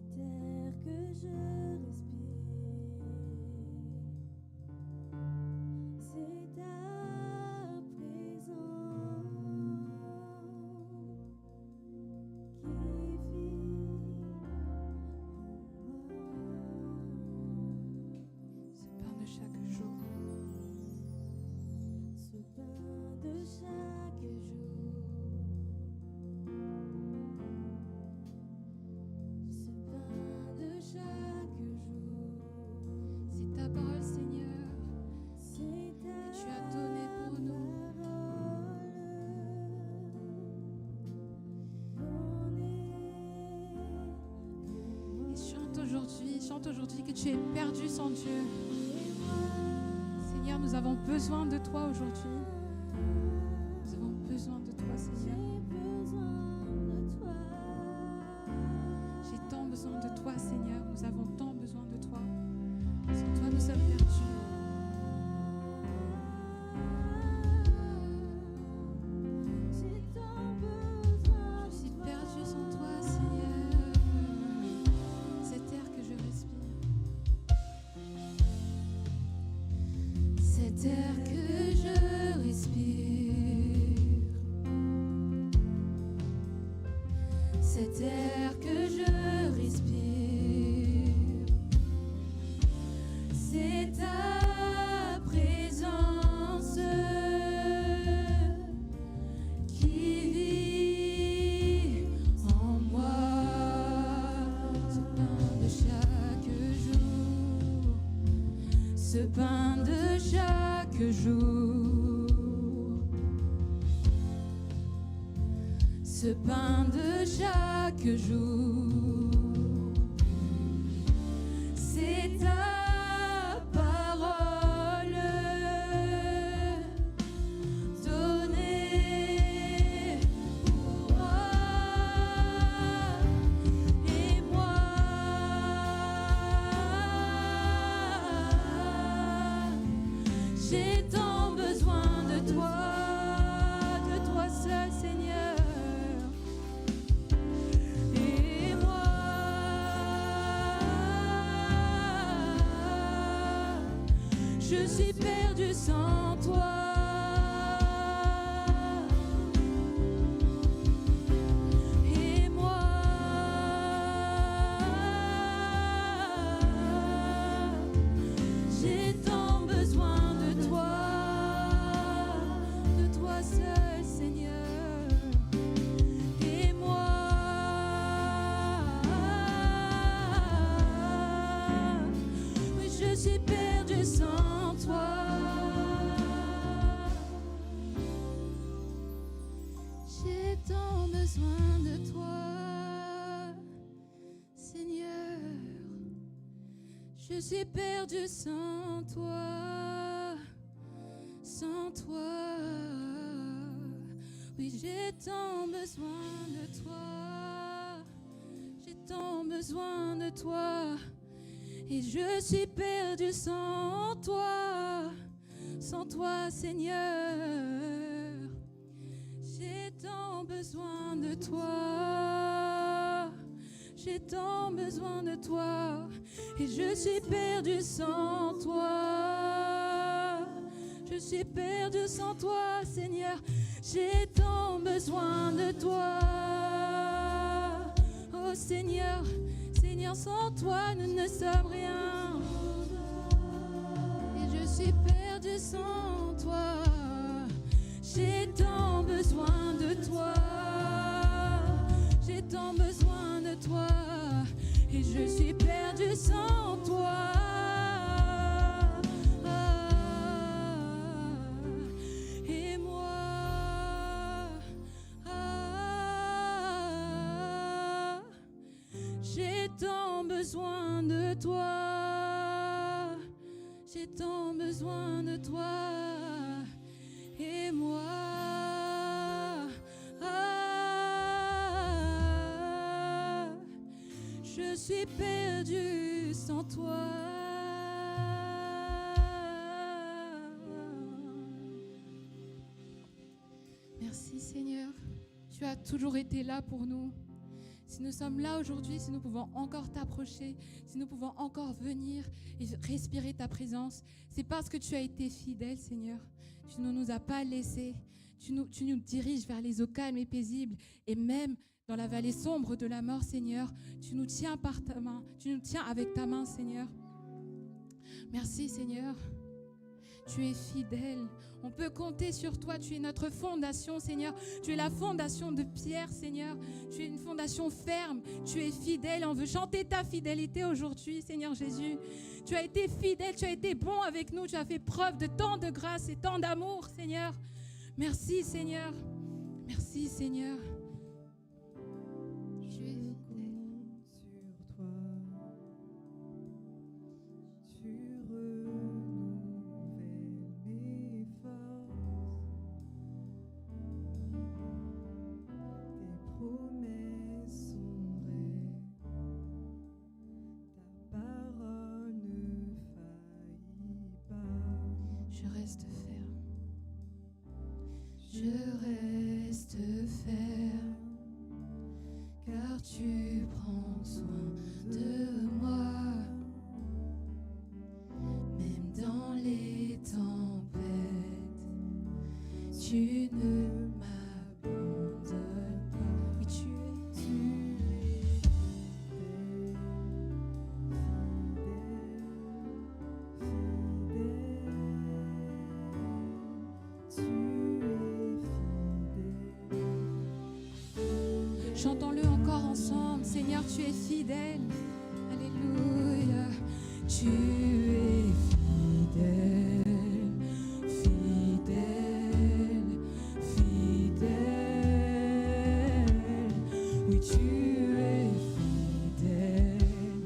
Cet air que je Chante aujourd'hui que tu es perdu sans Dieu. Seigneur, nous avons besoin de toi aujourd'hui. Nous avons besoin de toi, Seigneur. J'ai tant besoin de toi, Seigneur. Nous avons tant besoin de toi. Sans toi, nous sommes perdus. Cet air que je respire, cet air que je respire, c'est ta présence qui vit en moi. Ce pain de chaque jour, ce pain de chaque jour, ce pain de chaque jour, c'est ta parole donnée pour moi et moi. J'ai tant besoin de toi seul, Seigneur. Et moi, je suis perdue sans toi. Et moi, j'ai tant besoin de toi seul, Seigneur. Et moi, oui, je suis perdue sans toi. J'ai tant besoin de toi, Seigneur. Je suis perdue sans toi, sans toi. Oui, j'ai tant besoin de toi, j'ai tant besoin de toi. Et je suis perdue sans toi, Seigneur. J'ai tant besoin de toi, j'ai tant besoin de toi. Et je suis perdue sans toi, Je suis perdu sans toi, Seigneur. J'ai tant besoin de toi. Oh Seigneur, Seigneur, sans toi, nous ne sommes rien. Et je suis perdu sans toi. J'ai tant besoin de toi. J'ai tant besoin de toi. Et je suis perdu sans toi. Et moi, j'ai tant besoin de toi. J'ai tant besoin de toi. Et moi, je suis perdu sans toi. Merci Seigneur, tu as toujours été là pour nous. Si nous sommes là aujourd'hui, si nous pouvons encore t'approcher, si nous pouvons encore venir et respirer ta présence, c'est parce que tu as été fidèle, Seigneur. Tu ne nous as pas laissés. Tu nous diriges vers les eaux calmes et paisibles. Et même dans la vallée sombre de la mort, Seigneur, tu nous tiens par ta main. Tu nous tiens avec ta main, Seigneur. Merci, Seigneur. Tu es fidèle. On peut compter sur toi. Tu es notre fondation, Seigneur. Tu es la fondation de Pierre, Seigneur. Tu es une fondation ferme. Tu es fidèle. On veut chanter ta fidélité aujourd'hui, Seigneur Jésus. Tu as été fidèle. Tu as été bon avec nous. Tu as fait preuve de tant de grâce et tant d'amour, Seigneur. Merci, Seigneur. Merci, Seigneur. Tu es fidèle. Je reste ferme. Je reste ferme, car tu prends soin de moi. Même dans les tempêtes, tu ne m'abandonnes pas. Oui, tu es. Chantons-le encore ensemble. Seigneur, tu es fidèle. Alléluia. Tu es fidèle, fidèle, fidèle. Oui, tu es fidèle,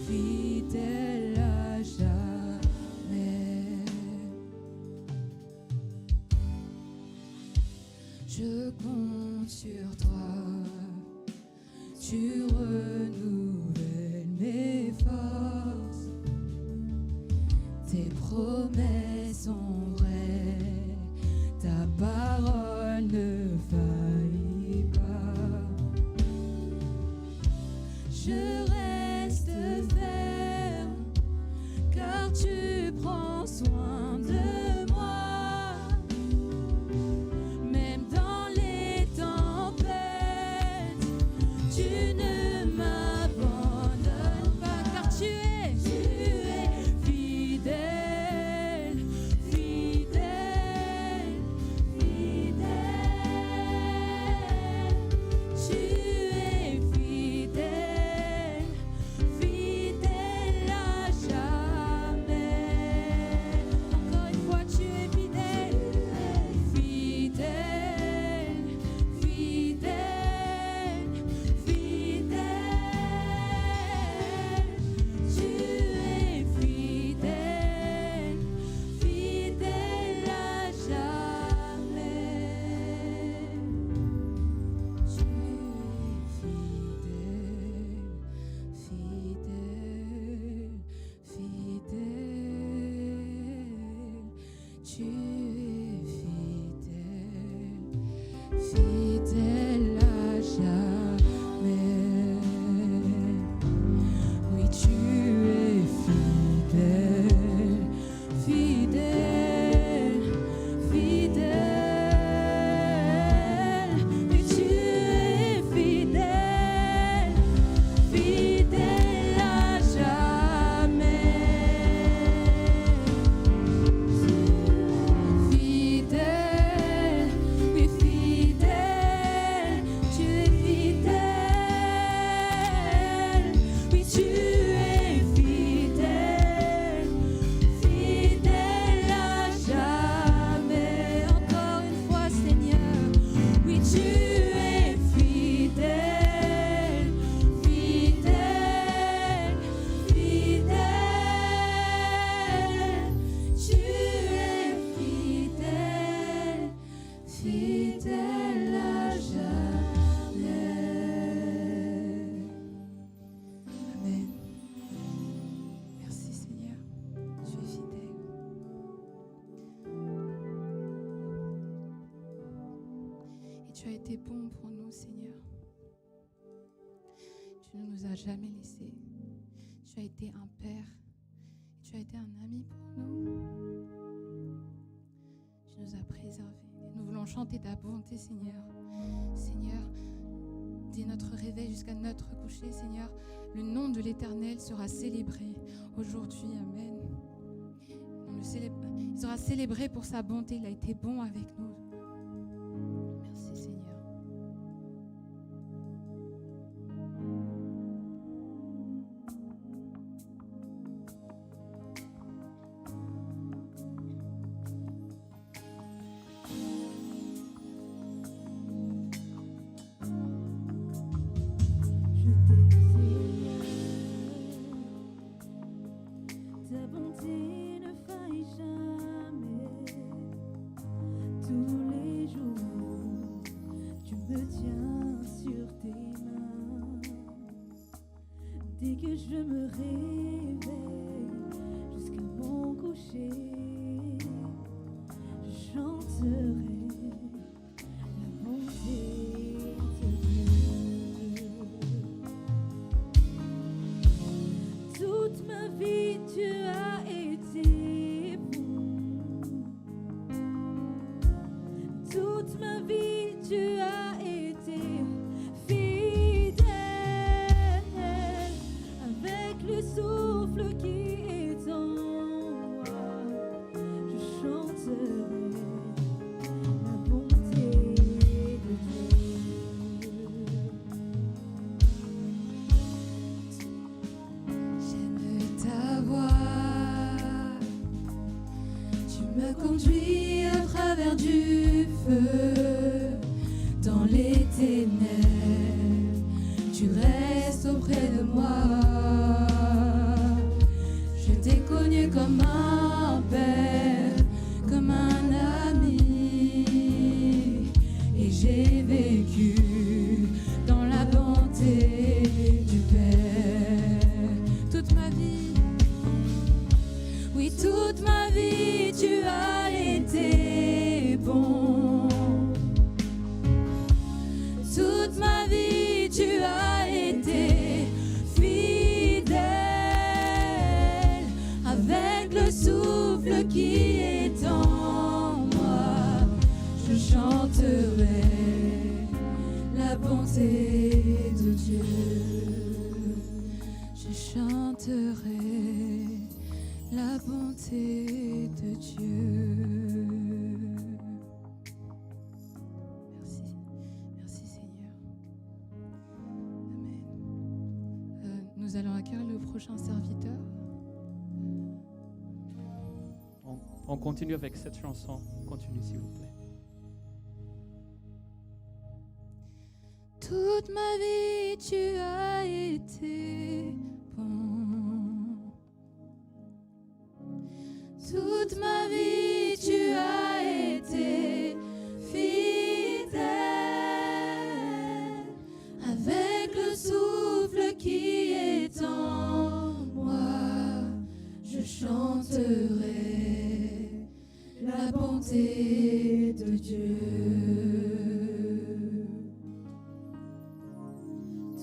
fidèle à jamais. Je compte sur toi. Tu renouvelles mes forces. Tes promesses sont vraies. Ta parole ne faillit pas. Je reste ferme, car tu prends soin de moi. Même dans les tempêtes, tu ne m'abandonnes pas, car tu es fidèle, fidèle, fidèle. Tu es fidèle, fidèle à jamais. Encore une fois, tu es fidèle, fidèle, fidèle, fidèle. Tu es fidèle, fidèle à jamais. Tu es fidèle, fidèle, fidèle. Tu es fidèle, fidèle à jamais. Oui, tu es fidèle, fidèle, fidèle à jamais. Amen. Merci Seigneur, tu es fidèle. Et tu as été bon pour nous, Seigneur. Tu ne nous as jamais laissés. Tu as été un père. Tu as été un ami pour nous. Tu nous as préservés. Et nous voulons chanter ta bonté, Seigneur. Seigneur, dès notre réveil jusqu'à notre coucher, Seigneur, le nom de l'Éternel sera célébré aujourd'hui. Amen. Il sera célébré pour sa bonté. Il a été bon avec nous. Merci, Seigneur. Ta bonté ne faille jamais. Tous les jours, tu me tiens sur tes mains. Dès que je me réveille jusqu'à mon coucher, je chanterai la bonté de Dieu. Toute ma vie, tu as été bon. Toute ma vie, tu as été fidèle. Avec le souffle qui est en moi, je chanterai la bonté de Dieu. J'aime ta voix, tu me conduis à travers du feu, dans les ténèbres, tu restes auprès de moi. Je t'ai connu comme un père, comme un ami, et j'ai vécu dans la bonté du Père. Toute ma vie, oui, toute ma vie, tu as été bon. Toute ma vie, tu as été fidèle. Avec le souffle qui est en moi, je chanterai la bonté de Dieu. Je chanterai la bonté de Dieu. Merci, merci Seigneur. Amen. Nous allons accueillir le prochain serviteur. On continue avec cette chanson. Continue s'il vous plaît. Toute ma vie, tu as été bon. Toute ma vie, tu as été fidèle. Avec le souffle qui est en moi, je chanterai la bonté de Dieu.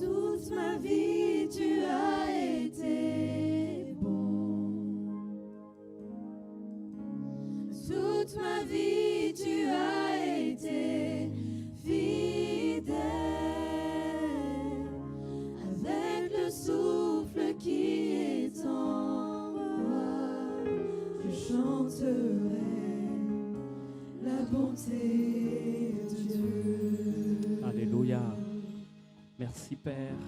Toute ma vie, tu as été bon. Toute ma vie, tu as été fidèle. Avec le souffle qui est en moi, je chanterai la bonté de Dieu. Alléluia. Merci Père.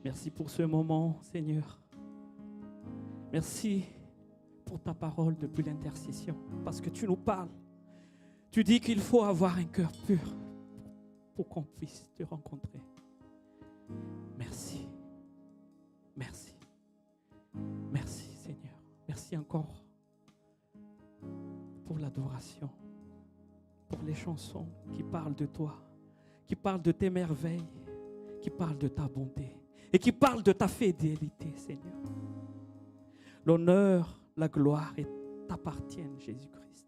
Merci pour ce moment, Seigneur. Merci pour ta parole depuis l'intercession, parce que tu nous parles. Tu dis qu'il faut avoir un cœur pur pour qu'on puisse te rencontrer. Merci. Merci. Merci Seigneur. Merci encore pour l'adoration, pour les chansons qui parlent de toi, qui parlent de tes merveilles, qui parlent de ta bonté et qui parlent de ta fidélité, Seigneur. L'honneur, la gloire t'appartiennent, Jésus-Christ.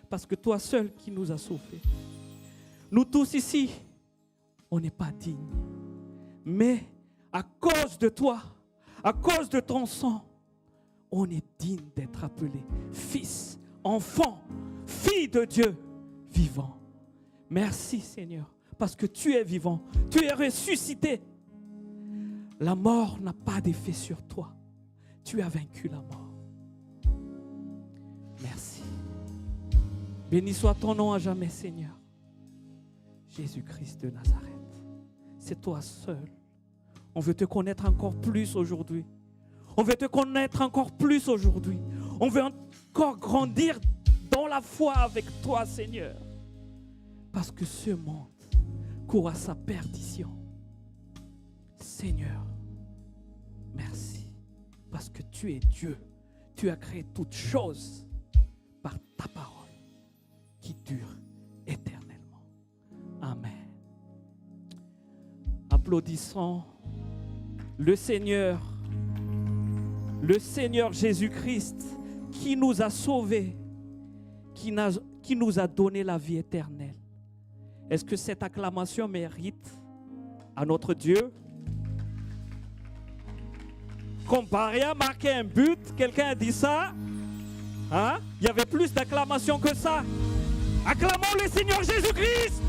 Parce que toi seul qui nous as sauvés. Nous tous ici, on n'est pas dignes. Mais à cause de toi, à cause de ton sang, on est digne d'être appelé fils, enfant, fille de Dieu vivant. Merci Seigneur, parce que tu es vivant, tu es ressuscité. La mort n'a pas d'effet sur toi. Tu as vaincu la mort. Merci. Béni soit ton nom à jamais, Seigneur. Jésus-Christ de Nazareth. C'est toi seul. On veut te connaître encore plus aujourd'hui. On veut te connaître encore plus aujourd'hui. On veut encore grandir dans la foi avec toi, Seigneur. Parce que ce monde court à sa perdition. Seigneur, merci. Parce que tu es Dieu. Tu as créé toutes choses par ta parole qui dure éternellement. Amen. Applaudissons le Seigneur Jésus-Christ qui nous a sauvés, qui nous a donné la vie éternelle. Est-ce que cette acclamation mérite à notre Dieu? Comparé à marquer un but, quelqu'un a dit ça? Hein? Il y avait plus d'acclamations que ça. Acclamons le Seigneur Jésus-Christ.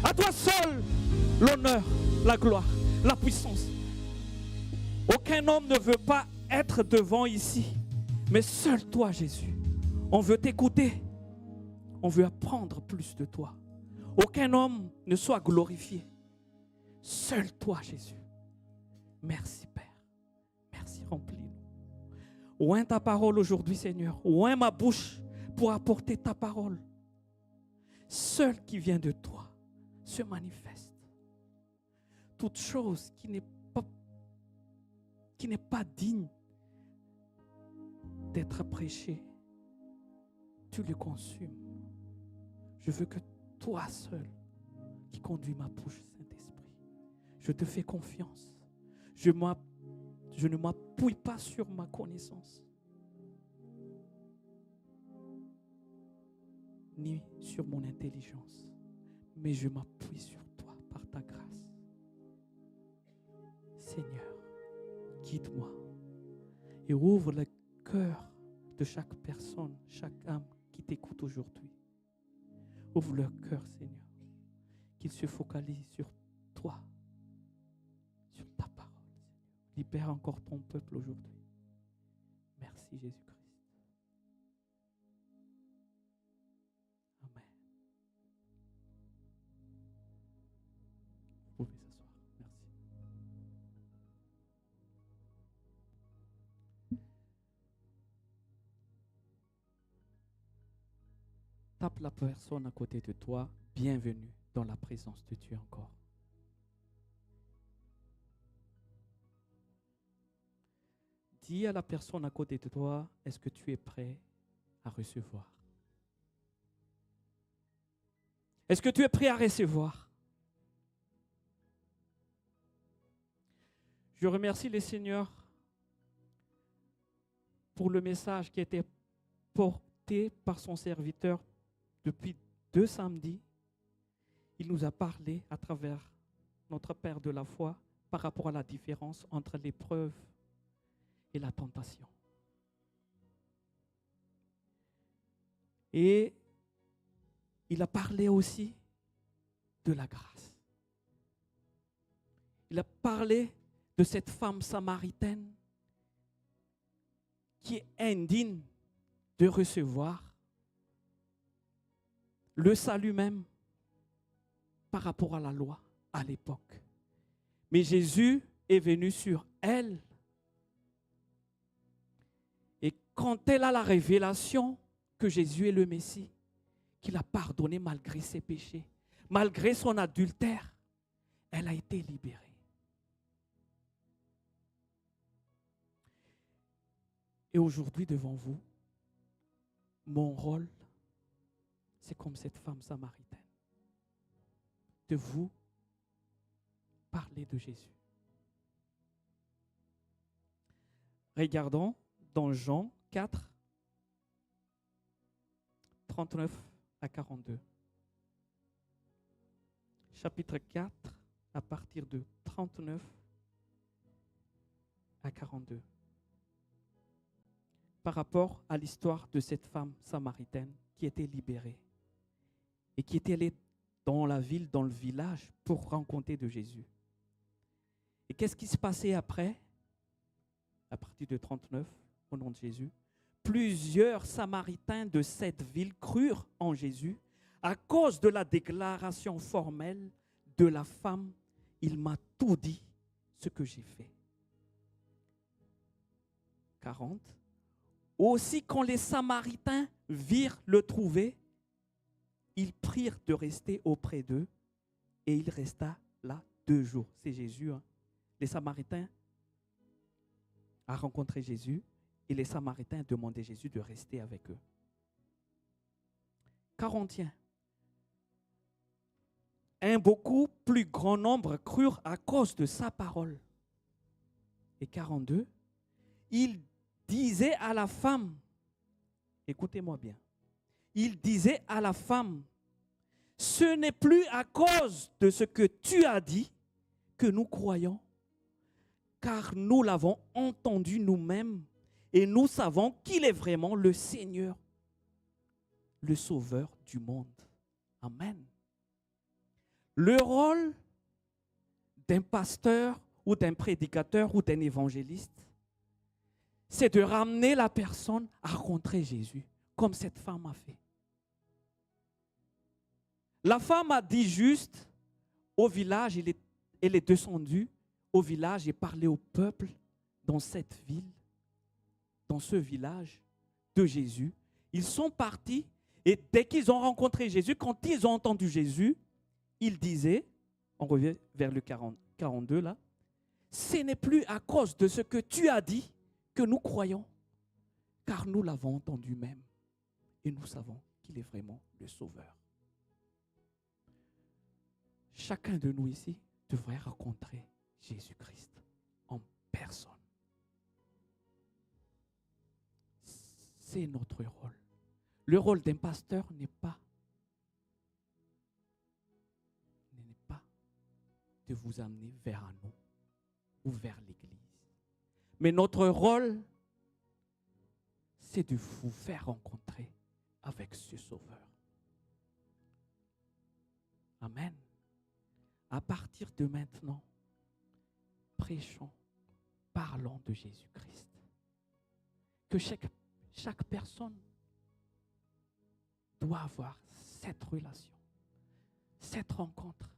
À toi seul l'honneur, la gloire, la puissance. Aucun homme ne veut pas être devant ici, mais seul toi, Jésus. On veut t'écouter. On veut apprendre plus de toi. Aucun homme ne soit glorifié. Seul toi, Jésus. Merci, Père. Merci, remplis-nous. Oint ta parole aujourd'hui, Seigneur. Oint ma bouche pour apporter ta parole. Seul qui vient de toi se manifeste. Toute chose qui n'est pas digne d'être prêchée, tu le consumes. Je veux que toi seul qui conduis ma bouche, Saint-Esprit. Je te fais confiance. Je ne m'appuie pas sur ma connaissance, ni sur mon intelligence, mais je m'appuie sur toi par ta grâce. Seigneur, guide-moi et ouvre le cœur de chaque personne, chaque âme qui t'écoute aujourd'hui. Ouvre leur cœur, Seigneur, qu'ils se focalisent sur toi, sur ta parole. Libère encore ton peuple aujourd'hui. Merci Jésus-Christ. Amen. Vous pouvez s'asseoir. Merci. Tape la personne à côté de toi. Bienvenue dans la présence de Dieu encore. Dis à la personne à côté de toi, est-ce que tu es prêt à recevoir? Est-ce que tu es prêt à recevoir? Je remercie le Seigneur pour le message qui a été porté par son serviteur depuis 2 samedis. Il nous a parlé à travers notre Père de la foi par rapport à la différence entre l'épreuve et la tentation. Et il a parlé aussi de la grâce. Il a parlé de cette femme samaritaine qui est indigne de recevoir le salut même par rapport à la loi à l'époque. Mais Jésus est venu sur elle. Et quand elle a la révélation que Jésus est le Messie, qu'il a pardonné malgré ses péchés, malgré son adultère, elle a été libérée. Et aujourd'hui devant vous, mon rôle c'est comme cette femme samaritaine, de vous parler de Jésus. Regardons dans Jean 4, 39 à 42. Chapitre 4, à partir de 39 à 42. Par rapport à l'histoire de cette femme samaritaine qui était libérée et qui était allée dans la ville, dans le village, pour rencontrer de Jésus. Et qu'est-ce qui se passait après? À partir de 39, au nom de Jésus, plusieurs Samaritains de cette ville crurent en Jésus à cause de la déclaration formelle de la femme. Il m'a tout dit ce que j'ai fait. 40. Aussi, quand les Samaritains virent le trouver, ils prirent de rester auprès d'eux et il resta là 2 jours. C'est Jésus. Les Samaritains ont rencontré Jésus et les Samaritains demandaient à Jésus de rester avec eux. 41. Un beaucoup plus grand nombre crurent à cause de sa parole. Et 42. Il disait à la femme, écoutez-moi bien, il disait à la femme, ce n'est plus à cause de ce que tu as dit que nous croyons, car nous l'avons entendu nous-mêmes et nous savons qu'il est vraiment le Seigneur, le Sauveur du monde. Amen. Le rôle d'un pasteur ou d'un prédicateur ou d'un évangéliste, c'est de ramener la personne à rencontrer Jésus, comme cette femme a fait. La femme a dit juste au village, elle est descendue au village et parlé au peuple dans cette ville, dans ce village de Jésus. Ils sont partis et dès qu'ils ont rencontré Jésus, quand ils ont entendu Jésus, ils disaient, on revient vers le 42 là, ce n'est plus à cause de ce que tu as dit que nous croyons, car nous l'avons entendu même et nous savons qu'il est vraiment le Sauveur. Chacun de nous ici devrait rencontrer Jésus-Christ en personne. C'est notre rôle. Le rôle d'un pasteur n'est pas de vous amener vers nous ou vers l'Église. Mais notre rôle, c'est de vous faire rencontrer avec ce Sauveur. Amen. À partir de maintenant, prêchons, parlons de Jésus-Christ. Que chaque personne doit avoir cette relation, cette rencontre.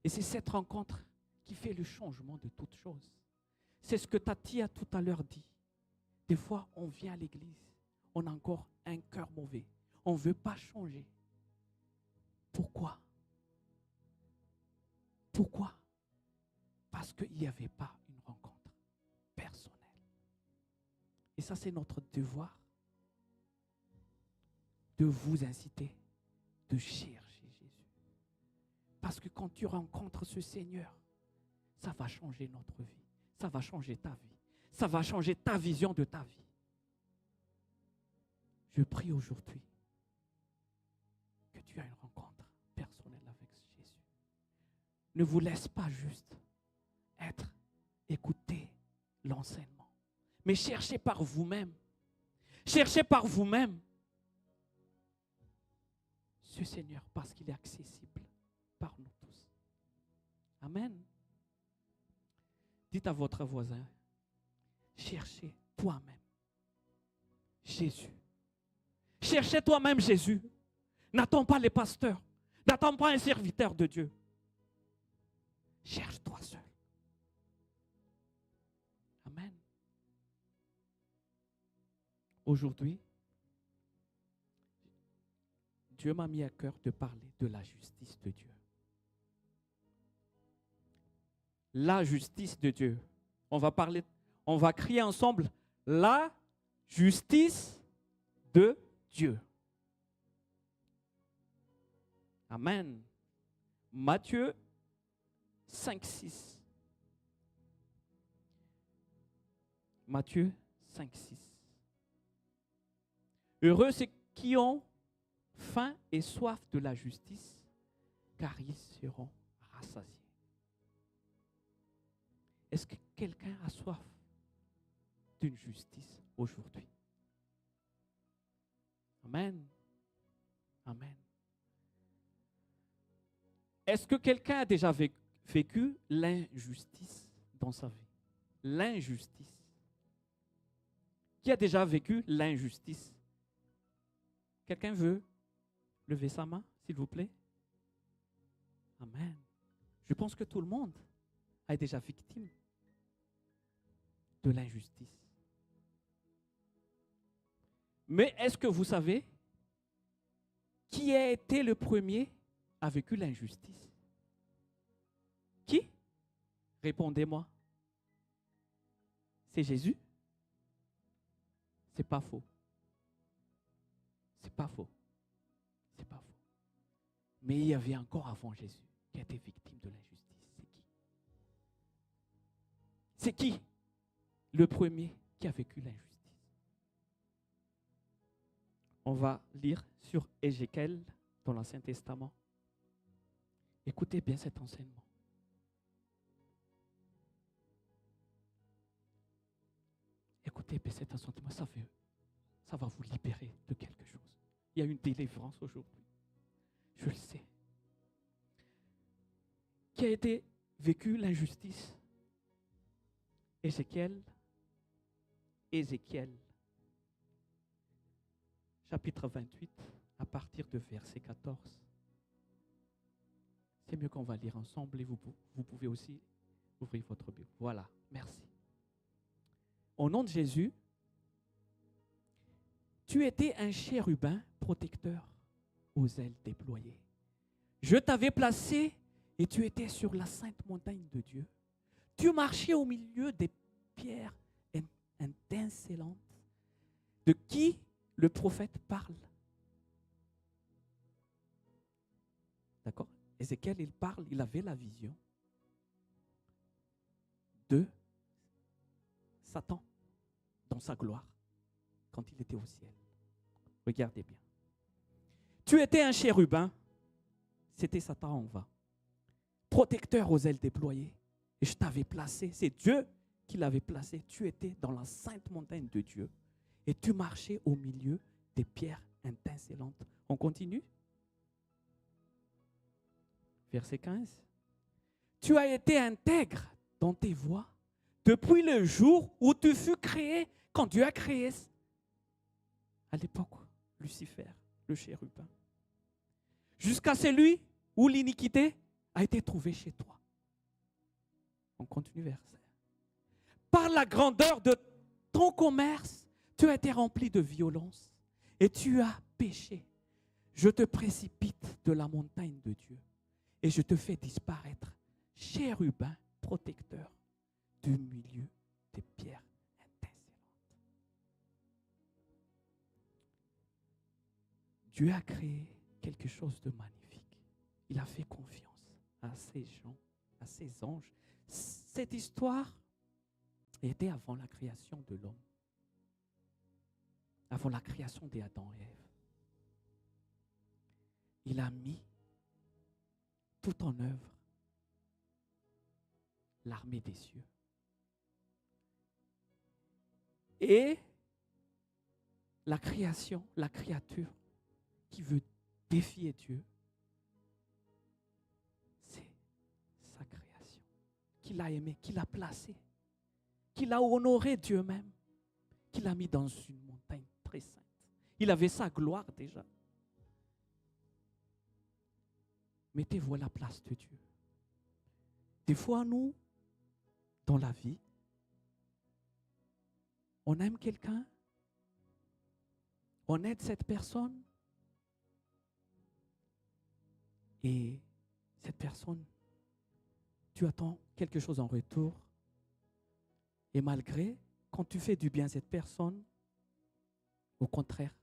Et c'est cette rencontre qui fait le changement de toutes choses. C'est ce que Tati a tout à l'heure dit. Des fois, on vient à l'église, on a encore un cœur mauvais. On ne veut pas changer. Pourquoi? Pourquoi? Parce qu'il n'y avait pas une rencontre personnelle. Et ça, c'est notre devoir de vous inciter, de chercher Jésus. Parce que quand tu rencontres ce Seigneur, ça va changer notre vie. Ça va changer ta vie. Ça va changer ta vision de ta vie. Je prie aujourd'hui que tu aies une rencontre personnelle avec Jésus. Ne vous laisse pas juste écouter l'enseignement, mais cherchez par vous-même. Cherchez par vous-même ce Seigneur parce qu'il est accessible par nous tous. Amen. Dites à votre voisin, cherchez toi-même Jésus. Cherchez toi-même Jésus. N'attends pas les pasteurs. N'attends pas un serviteur de Dieu. Cherche-toi seul. Amen. Aujourd'hui, Dieu m'a mis à cœur de parler de la justice de Dieu. La justice de Dieu. On va crier ensemble la justice de Dieu. Amen. Matthieu 5, 6. Matthieu 5, 6. Heureux ceux qui ont faim et soif de la justice, car ils seront rassasiés. Est-ce que quelqu'un a soif d'une justice aujourd'hui? Amen. Amen. Est-ce que quelqu'un a déjà vécu l'injustice dans sa vie? L'injustice. Qui a déjà vécu l'injustice? Quelqu'un veut lever sa main, s'il vous plaît? Amen. Je pense que tout le monde a déjà victime de l'injustice. Mais est-ce que vous savez qui a été le premier à vécu l'injustice? Qui? Répondez-moi. C'est Jésus? C'est pas faux. C'est pas faux. C'est pas faux. Mais il y avait encore avant Jésus qui a été victime de l'injustice. C'est qui? C'est qui le premier qui a vécu l'injustice? On va lire sur Ézéchiel dans l'Ancien Testament. Écoutez bien cet enseignement. Écoutez bien cet enseignement, ça va vous libérer de quelque chose. Il y a une délivrance aujourd'hui. Je le sais. Qui a été vécu l'injustice? Ézéchiel, chapitre 28, à partir de verset 14. C'est mieux qu'on va lire ensemble et vous pouvez aussi ouvrir votre Bible. Voilà, merci. Au nom de Jésus, tu étais un chérubin protecteur aux ailes déployées. Je t'avais placé et tu étais sur la sainte montagne de Dieu. Tu marchais au milieu des pierres étincelantes. De qui le prophète parle? D'accord? Ézéchiel, il parle, il avait la vision de Satan dans sa gloire quand il était au ciel. Regardez bien. Tu étais un chérubin, c'était Satan en vain, protecteur aux ailes déployées, et je t'avais placé, c'est Dieu qui l'avait placé, tu étais dans la sainte montagne de Dieu, et tu marchais au milieu des pierres étincelantes. On continue? Verset 15. Tu as été intègre dans tes voies depuis le jour où tu fus créé, quand Dieu a créé, à l'époque, Lucifer, le chérubin, jusqu'à celui où l'iniquité a été trouvée chez toi. On continue verset. Par la grandeur de ton commerce, tu as été rempli de violence et tu as péché. Je te précipite de la montagne de Dieu et je te fais disparaître, chérubin protecteur du milieu des pierres étincelantes. Dieu a créé quelque chose de magnifique. Il a fait confiance à ses gens, à ses anges. Cette histoire était avant la création de l'homme, avant la création d'Adam et Ève. Il a mis tout en œuvre l'armée des cieux. Et la création, la créature qui veut défier Dieu, c'est sa création, qu'il a aimée, qu'il a placée, qu'il a honoré Dieu même, qu'il a mis dans une montagne très sainte. Il avait sa gloire déjà. Mettez-vous à la place de Dieu. Des fois, nous, dans la vie, on aime quelqu'un, on aide cette personne, et cette personne, tu attends quelque chose en retour. Et malgré, quand tu fais du bien à cette personne, au contraire,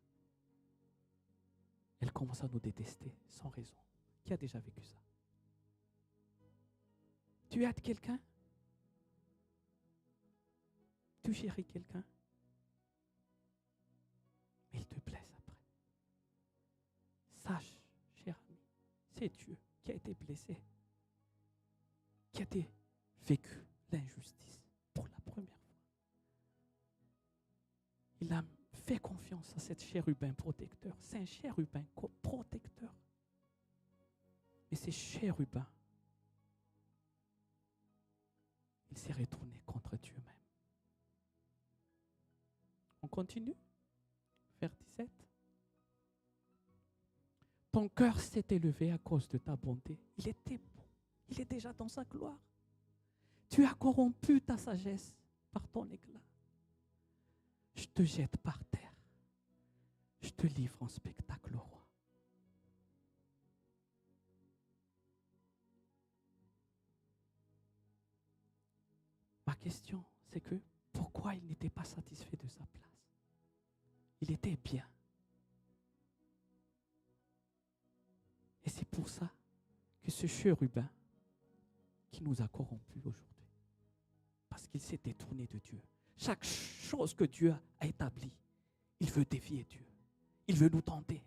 elle commence à nous détester sans raison. qui a déjà vécu ça? Tu aides quelqu'un? Tu chéris quelqu'un? Mais il te blesse après. Sache, cher ami, c'est Dieu qui a été blessé, qui a été vécu l'injustice pour la première fois. Il a fait confiance à cet chérubin protecteur. C'est un chérubin protecteur. Et ces chérubins, il s'est retourné contre Dieu même. On continue. Vers 17. Ton cœur s'est élevé à cause de ta bonté. Il était bon. Il est déjà dans sa gloire. Tu as corrompu ta sagesse par ton éclat. Je te jette par terre. Je te livre en spectacle au roi. Ma question, c'est que pourquoi il n'était pas satisfait de sa place? Il était bien. Et c'est pour ça que ce chérubin qui nous a corrompus aujourd'hui, parce qu'il s'est détourné de Dieu. Chaque chose que Dieu a établie, il veut dévier Dieu. Il veut nous tenter.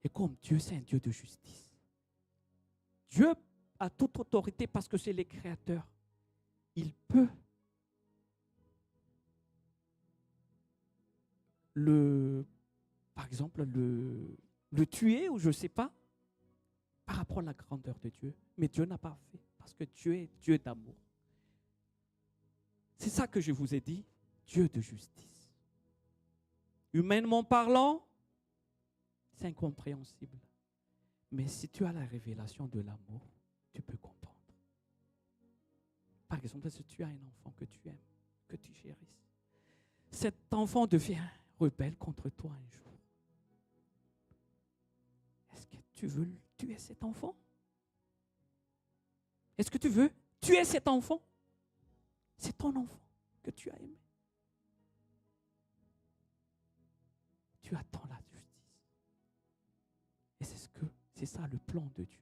Et comme Dieu, c'est un Dieu de justice. Dieu a toute autorité parce que c'est le Créateur. Il peut par exemple, le tuer ou je ne sais pas, par rapport à la grandeur de Dieu. Mais Dieu n'a pas fait, parce que Dieu est Dieu d'amour. C'est ça que je vous ai dit, Dieu de justice. Humainement parlant, c'est incompréhensible. Mais si tu as la révélation de l'amour, tu peux comprendre. Par exemple, si tu as un enfant que tu aimes, que tu chérisses, cet enfant devient rebelle contre toi un jour. Est-ce que tu veux tuer cet enfant? Est-ce que tu veux tuer cet enfant? C'est ton enfant que tu as aimé. Tu attends la justice. Et c'est ça le plan de Dieu.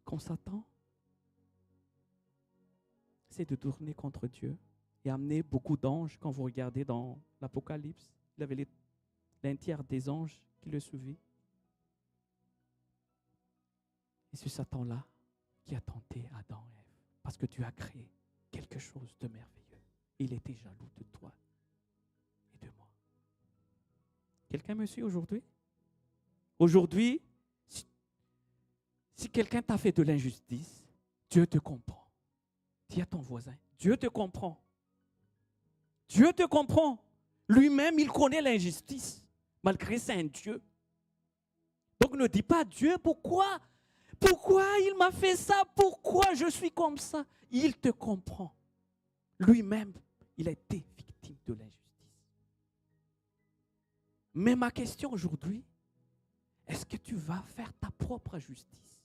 Quand Satan, c'est de tourner contre Dieu et amener beaucoup d'anges. Quand vous regardez dans l'Apocalypse, il avait un tiers des anges qui le suivaient. Et c'est Satan-là qui a tenté Adam et Ève. Parce que Dieu a créé quelque chose de merveilleux. Il était jaloux de toi et de moi. Quelqu'un me suit aujourd'hui? Aujourd'hui, si quelqu'un t'a fait de l'injustice, Dieu te comprend. Dis à ton voisin, Dieu te comprend. Dieu te comprend. Lui-même, il connaît l'injustice, malgré c'est un Dieu. Donc ne dis pas, Dieu, pourquoi il m'a fait ça? Pourquoi je suis comme ça? Il te comprend. Lui-même, il a été victime de l'injustice. Mais ma question aujourd'hui, est-ce que tu vas faire ta propre justice?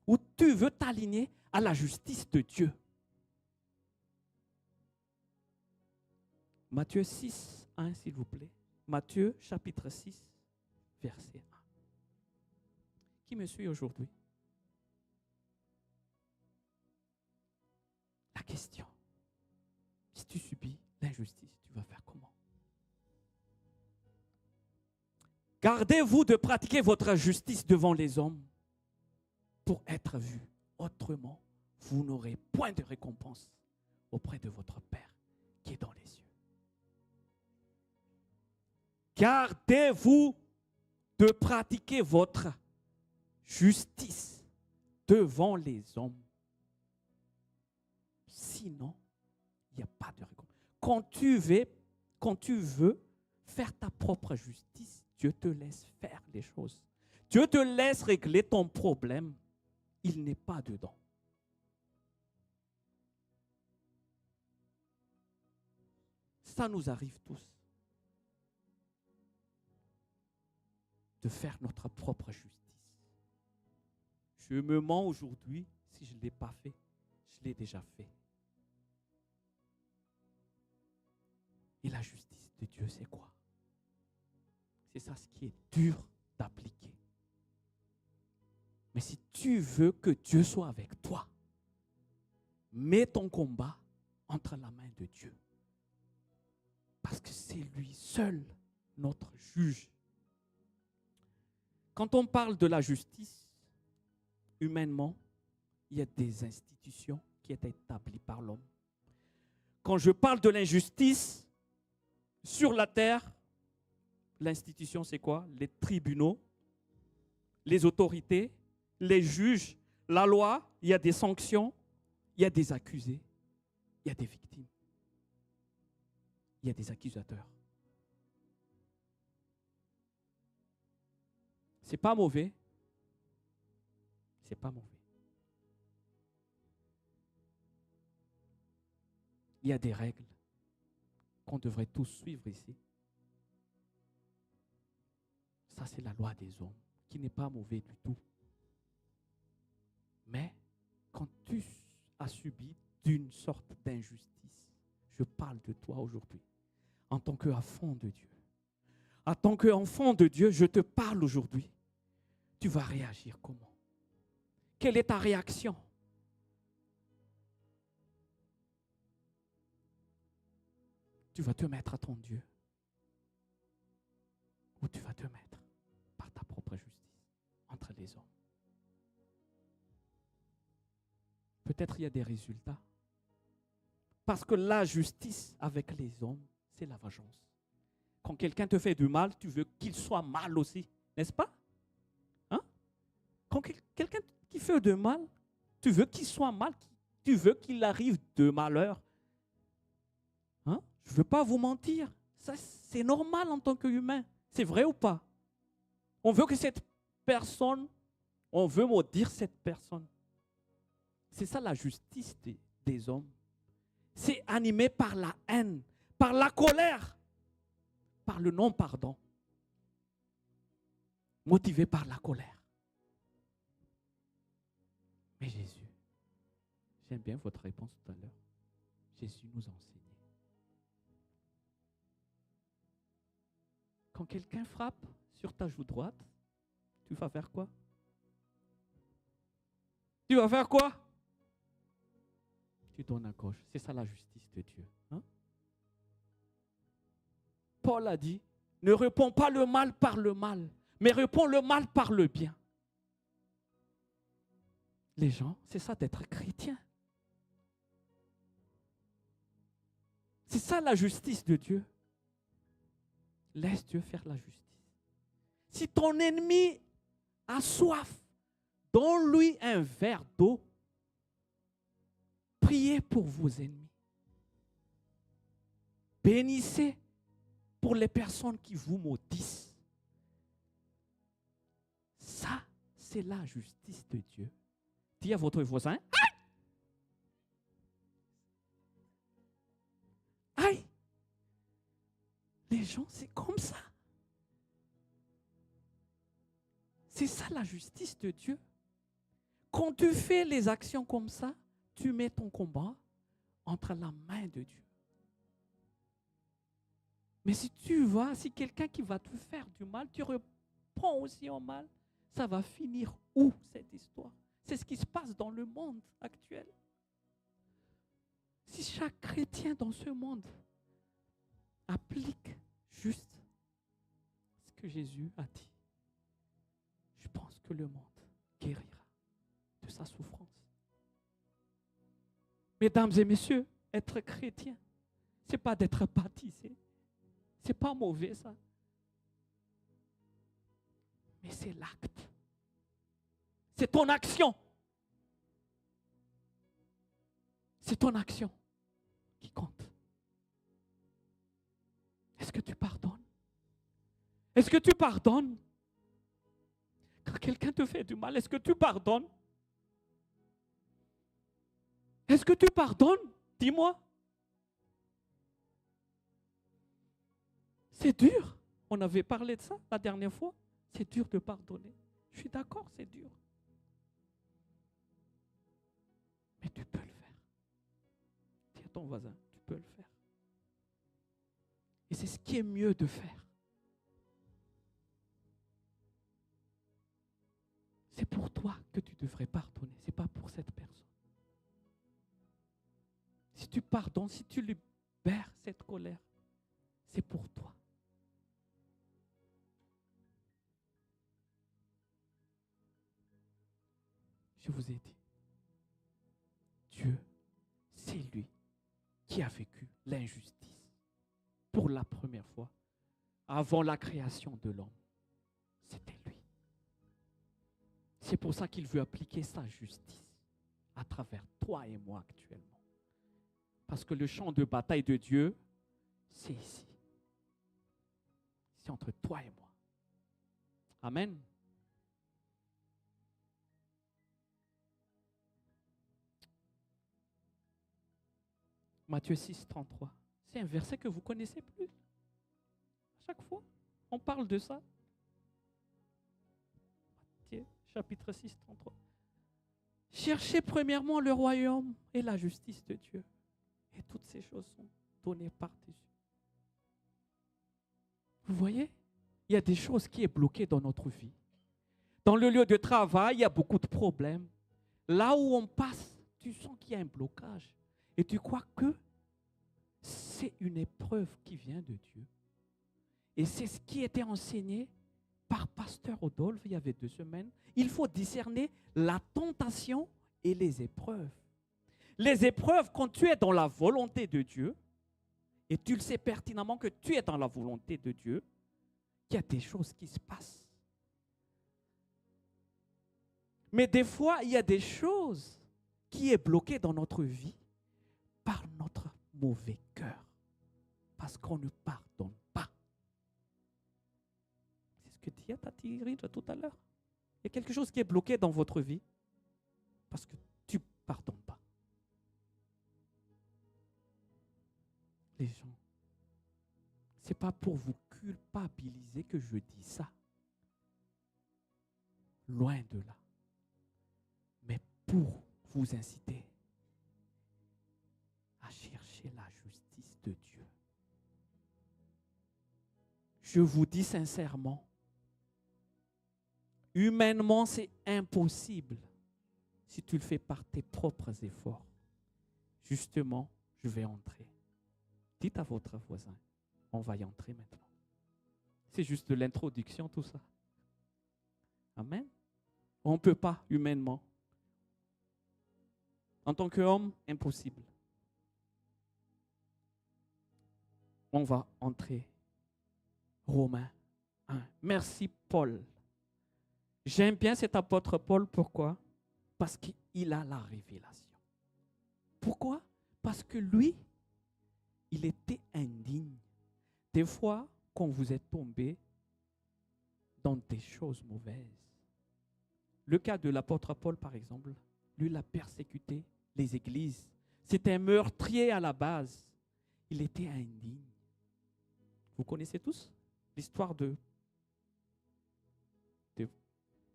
Ou tu veux t'aligner à la justice de Dieu? Matthieu 6, 1, s'il vous plaît. Matthieu, chapitre 6, verset 1. Qui me suit aujourd'hui? La question, si tu subis l'injustice, tu vas faire comment? Gardez-vous de pratiquer votre justice devant les hommes pour être vus. Autrement, vous n'aurez point de récompense auprès de votre Père qui est dans les cieux. Gardez-vous de pratiquer votre justice devant les hommes. Sinon, il n'y a pas de récompense. Quand tu veux faire ta propre justice, Dieu te laisse faire les choses. Dieu te laisse régler ton problème. Il n'est pas dedans. Ça nous arrive tous. De faire notre propre justice. Je me mens aujourd'hui, si je ne l'ai pas fait, je l'ai déjà fait. Et la justice de Dieu, c'est quoi? C'est ça ce qui est dur d'appliquer. tu veux que Dieu soit avec toi, mets ton combat entre la main de Dieu. Parce que c'est lui seul notre juge. Quand on parle de la justice, humainement, il y a des institutions qui étaient établies par l'homme. Quand je parle de l'injustice sur la terre, l'institution c'est quoi? Les tribunaux, les autorités, les juges, la loi, il y a des sanctions, il y a des accusés, il y a des victimes, il y a des accusateurs. C'est pas mauvais. C'est pas mauvais. Il y a des règles qu'on devrait tous suivre ici. Ça, c'est la loi des hommes, qui n'est pas mauvais du tout. Mais quand tu as subi d'une sorte d'injustice, je parle de toi aujourd'hui, en tant qu'enfant de Dieu. En tant qu'enfant de Dieu, je te parle aujourd'hui. Tu vas réagir comment? Quelle est ta réaction? Tu vas te mettre à ton Dieu ou tu vas te mettre par ta propre justice entre les hommes? Peut-être il y a des résultats. Parce que la justice avec les hommes, c'est la vengeance. Quand quelqu'un te fait du mal, tu veux qu'il soit mal aussi, n'est-ce pas? Hein? Quand quelqu'un qui fait du mal, tu veux qu'il soit mal, tu veux qu'il arrive de malheur. Hein? Je ne veux pas vous mentir. Ça, c'est normal en tant qu'humain. C'est vrai ou pas? On veut que cette personne, on veut maudire cette personne. C'est ça la justice des hommes. C'est animé par la haine, par la colère, par le non-pardon. Motivé par la colère. Mais Jésus, j'aime bien votre réponse tout à l'heure. Jésus nous a enseigné. Quand quelqu'un frappe sur ta joue droite, tu vas faire quoi? Tu vas faire quoi? Tu donnes à gauche. C'est ça la justice de Dieu. Hein? Paul a dit, ne réponds pas le mal par le mal, mais réponds le mal par le bien. Les gens, c'est ça d'être chrétien. C'est ça la justice de Dieu. Laisse Dieu faire la justice. Si ton ennemi a soif, donne-lui un verre d'eau. Priez pour vos ennemis. Bénissez pour les personnes qui vous maudissent. Ça, c'est la justice de Dieu. Dis à votre voisin, aïe! Aïe! Les gens, c'est comme ça. C'est ça la justice de Dieu. Quand tu fais les actions comme ça, tu mets ton combat entre la main de Dieu. Mais si quelqu'un qui va te faire du mal, tu reprends aussi au mal, ça va finir où cette histoire? C'est ce qui se passe dans le monde actuel. Si chaque chrétien dans ce monde applique juste ce que Jésus a dit, je pense que le monde guérira de sa souffrance. Mesdames et messieurs, être chrétien, ce n'est pas d'être baptisé. Ce n'est pas mauvais ça. Mais c'est l'acte. C'est ton action. C'est ton action qui compte. Est-ce que tu pardonnes? Est-ce que tu pardonnes? Quand quelqu'un te fait du mal, est-ce que tu pardonnes? Est-ce que tu pardonnes? Dis-moi. C'est dur. On avait parlé de ça la dernière fois. C'est dur de pardonner. Je suis d'accord, c'est dur. Mais tu peux le faire. Dis à ton voisin, tu peux le faire. Et c'est ce qui est mieux de faire. c'est pour toi que tu devrais pardonner. Ce n'est pas pour cette personne. Si tu pardonnes, si tu libères cette colère, c'est pour toi. Je vous ai dit, Dieu, c'est lui qui a vécu l'injustice pour la première fois avant la création de l'homme. C'était lui. C'est pour ça qu'il veut appliquer sa justice à travers toi et moi actuellement. Parce que le champ de bataille de Dieu, c'est ici. C'est entre toi et moi. Amen. Matthieu 6, 33. C'est un verset que vous connaissez plus. À chaque fois, on parle de ça. Matthieu, chapitre 6, 33. Cherchez premièrement le royaume et la justice de Dieu. Et toutes ces choses sont données par-dessus. Vous voyez, il y a des choses qui sont bloquées dans notre vie. Dans le lieu de travail, il y a beaucoup de problèmes. Là où on passe, tu sens qu'il y a un blocage. Et tu crois que c'est une épreuve qui vient de Dieu. Et c'est ce qui était enseigné par Pasteur Rodolphe il y avait 2 semaines. Il faut discerner la tentation et les épreuves. Les épreuves, quand tu es dans la volonté de Dieu, et tu le sais pertinemment que tu es dans la volonté de Dieu, il y a des choses qui se passent. Mais des fois, il y a des choses qui sont bloquées dans notre vie par notre mauvais cœur. Parce qu'on ne pardonne pas. C'est ce que dit Tati tout à l'heure. Il y a quelque chose qui est bloqué dans votre vie parce que tu ne pardonnes pas. Les gens, ce n'est pas pour vous culpabiliser que je dis ça. Loin de là. Mais pour vous inciter à chercher la justice de Dieu. Je vous dis sincèrement, humainement, c'est impossible si tu le fais par tes propres efforts. Justement, je vais entrer. Dites à votre voisin, on va y entrer maintenant. C'est juste de l'introduction, tout ça. Amen. On ne peut pas humainement. En tant qu'homme, impossible. On va entrer. Romains 1. Merci Paul. J'aime bien cet apôtre Paul. Pourquoi? Parce qu'il a la révélation. Pourquoi? Parce que lui, il était indigne. Des fois, quand vous êtes tombé dans des choses mauvaises. Le cas de l'apôtre Paul, par exemple, lui, il a persécuté les églises. C'était un meurtrier à la base. Il était indigne. Vous connaissez tous l'histoire de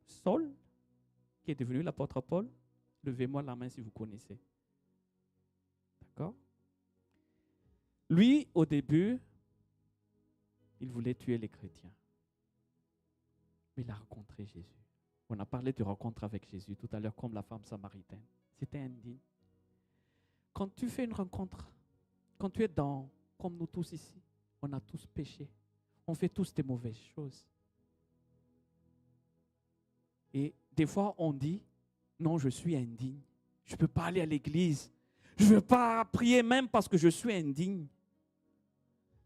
Saul, qui est devenu l'apôtre Paul? Levez-moi la main si vous connaissez. D'accord? Lui, au début, il voulait tuer les chrétiens. Mais il a rencontré Jésus. On a parlé de rencontre avec Jésus tout à l'heure, comme la femme samaritaine. C'était indigne. Quand tu fais une rencontre, quand tu es comme nous tous ici, on a tous péché. On fait tous des mauvaises choses. Et des fois, on dit, non, je suis indigne. Je ne peux pas aller à l'église. Je ne veux pas prier même parce que je suis indigne.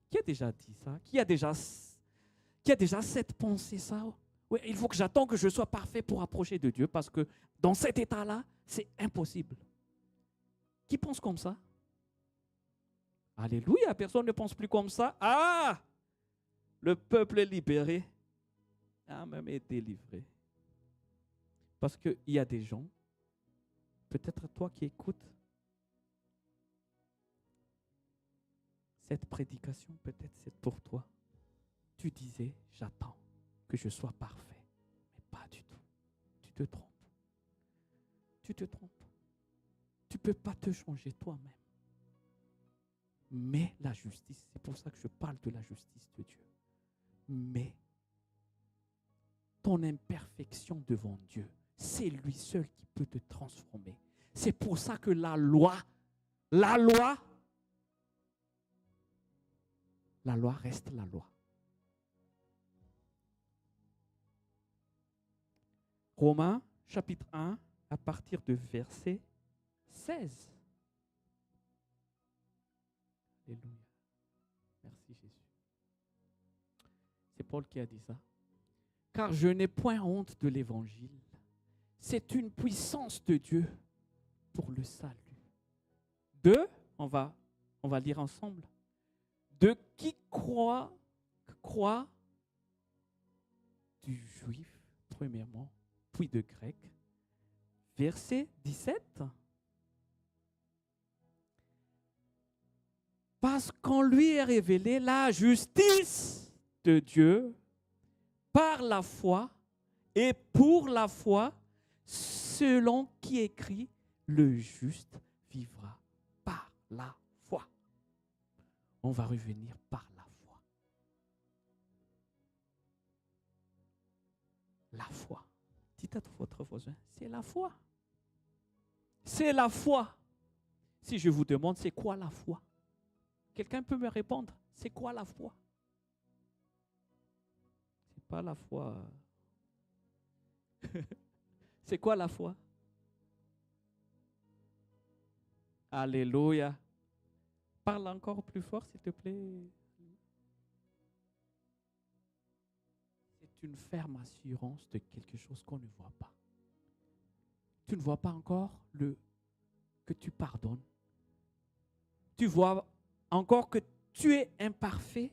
Qui a déjà dit ça? Qui a déjà cette pensée, ça? Oui, il faut que j'attende que je sois parfait pour approcher de Dieu parce que dans cet état-là, c'est impossible. Qui pense comme ça? Alléluia, personne ne pense plus comme ça. Ah! Le peuple est libéré. A même été délivré. Parce qu'il y a des gens, peut-être toi qui écoutes cette prédication, peut-être c'est pour toi. Tu disais, j'attends que je sois parfait. Mais pas du tout. Tu te trompes. Tu te trompes. Tu ne peux pas te changer toi-même. Mais la justice, c'est pour ça que je parle de la justice de Dieu. Mais ton imperfection devant Dieu, C'est lui seul qui peut te transformer. C'est pour ça que la loi reste la loi. Romains, chapitre 1, à partir de verset 16. Alléluia. Merci Jésus. C'est Paul qui a dit ça. Car je n'ai point honte de l'évangile. C'est une puissance de Dieu pour le salut. On va lire ensemble. De qui croit du juif, premièrement, puis de grec. Verset 17. Parce qu'en lui est révélée la justice de Dieu par la foi et pour la foi, selon qui écrit, le juste vivra par la foi. On va revenir par la foi. La foi. Dites à votre voisin, c'est la foi. C'est la foi. Si je vous demande, c'est quoi la foi? Quelqu'un peut me répondre, c'est quoi la foi? C'est pas la foi. C'est quoi la foi? Alléluia. Parle encore plus fort, s'il te plaît. C'est une ferme assurance de quelque chose qu'on ne voit pas. Tu ne vois pas encore que tu pardonnes. Tu vois encore que tu es imparfait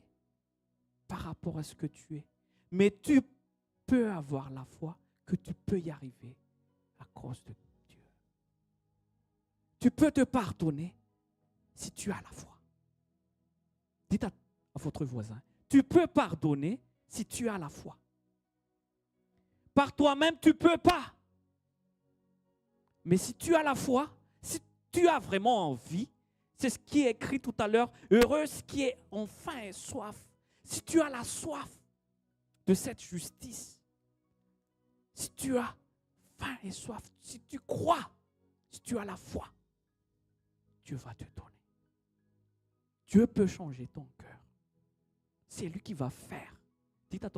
par rapport à ce que tu es. Mais tu peux avoir la foi que tu peux y arriver à cause de Dieu. Tu peux te pardonner si tu as la foi. Dites à votre voisin, tu peux pardonner si tu as la foi. Par toi-même, tu ne peux pas. Mais si tu as la foi, si tu as vraiment envie, c'est ce qui est écrit tout à l'heure, heureux ce qui est en faim et soif. Si tu as la soif de cette justice, si tu as faim et soif, si tu crois, si tu as la foi, Dieu va te donner. Dieu peut changer ton cœur. C'est lui qui va faire. Dites à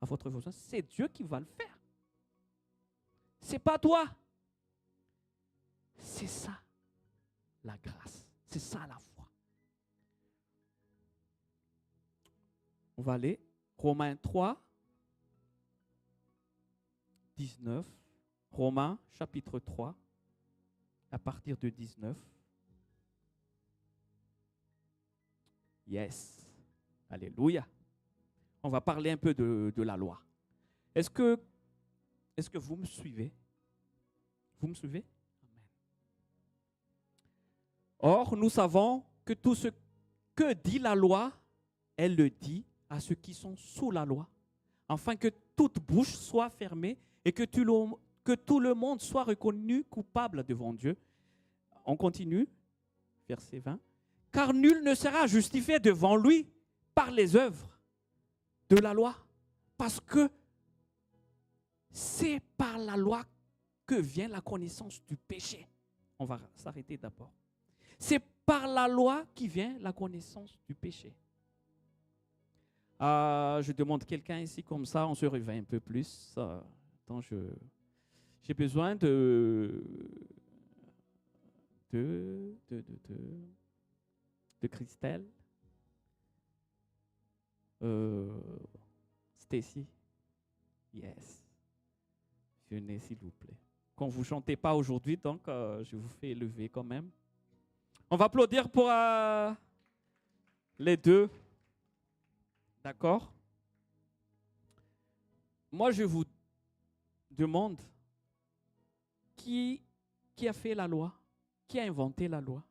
votre voisin, c'est Dieu qui va le faire. C'est pas toi. C'est ça, la grâce. C'est ça, la foi. On va aller. Romains 3, 19. Romains, chapitre 3, à partir de 19. Yes. Alléluia. On va parler un peu de la loi. Est-ce que vous me suivez? Vous me suivez? Or, nous savons que tout ce que dit la loi, elle le dit à ceux qui sont sous la loi, afin que toute bouche soit fermée et que tout le monde soit reconnu coupable devant Dieu. On continue, verset 20. Car nul ne sera justifié devant lui par les œuvres de la loi, parce que c'est par la loi que vient la connaissance du péché. On va s'arrêter d'abord. C'est par la loi qui vient la connaissance du péché. Je demande quelqu'un ici comme ça, on se réveille un peu plus. Attends, j'ai besoin de Christelle. Stacy. Yes. Venez s'il vous plaît. Quand vous ne chantez pas aujourd'hui, donc je vous fais lever quand même. On va applaudir pour les deux. D'accord? Moi, je vous demande qui a fait la loi? Qui a inventé la loi?